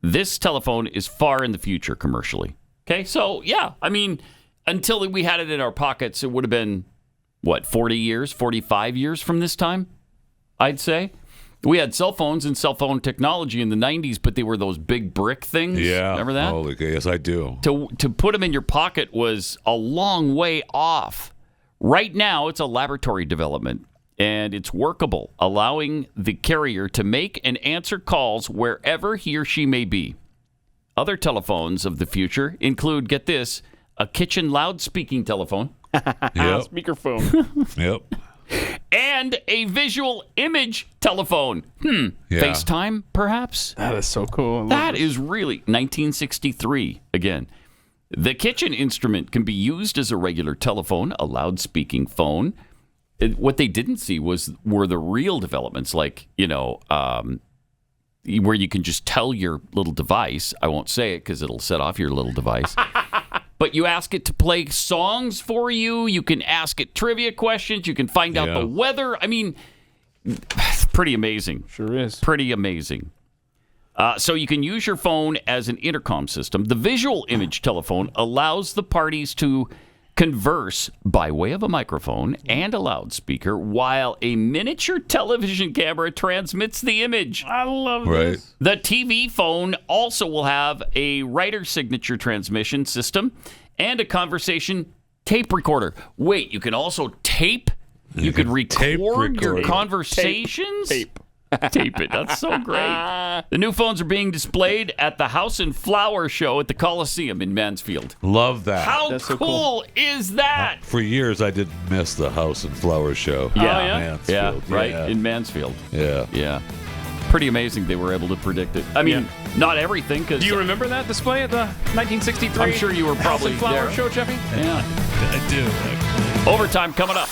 this telephone is far in the future commercially. Okay, so, yeah, I mean, until we had it in our pockets, it would have been, 40 years, 45 years from this time, I'd say. We had cell phones and cell phone technology in the 90s, but they were those big brick things. Yeah. Remember that? Oh, yes, I do. To put them in your pocket was a long way off. Right now, it's a laboratory development, and it's workable, allowing the carrier to make and answer calls wherever he or she may be. Other telephones of the future include, get this, a kitchen loudspeaking telephone. Speakerphone. Yep. And a visual image telephone. Yeah. FaceTime, perhaps? That is so cool. That is really 1963 again. The kitchen instrument can be used as a regular telephone, a loudspeaking phone. What they didn't see were the real developments, like, where you can just tell your little device. I won't say it because it'll set off your little device. But you ask it to play songs for you. You can ask it trivia questions. You can find out the weather. I mean, it's pretty amazing. Sure is. Pretty amazing. So you can use your phone as an intercom system. The visual image telephone allows the parties to converse by way of a microphone and a loudspeaker while a miniature television camera transmits the image. I love this. The TV phone also will have a writer signature transmission system and a conversation tape recorder. Wait, you can also tape? You could record your conversations? Tape. Tape it. That's so great. The new phones are being displayed at the House and Flower Show at the Coliseum in Mansfield. Love that. How That's so cool is that? For years, I didn't miss the House and Flower Show. Yeah, right? In Mansfield. Yeah. Pretty amazing they were able to predict it. I mean, not everything. Cause Do you remember that display at the 1963? I'm sure you were probably House and Flower there. Show, Jeffy? Yeah. I do, actually. Overtime coming up.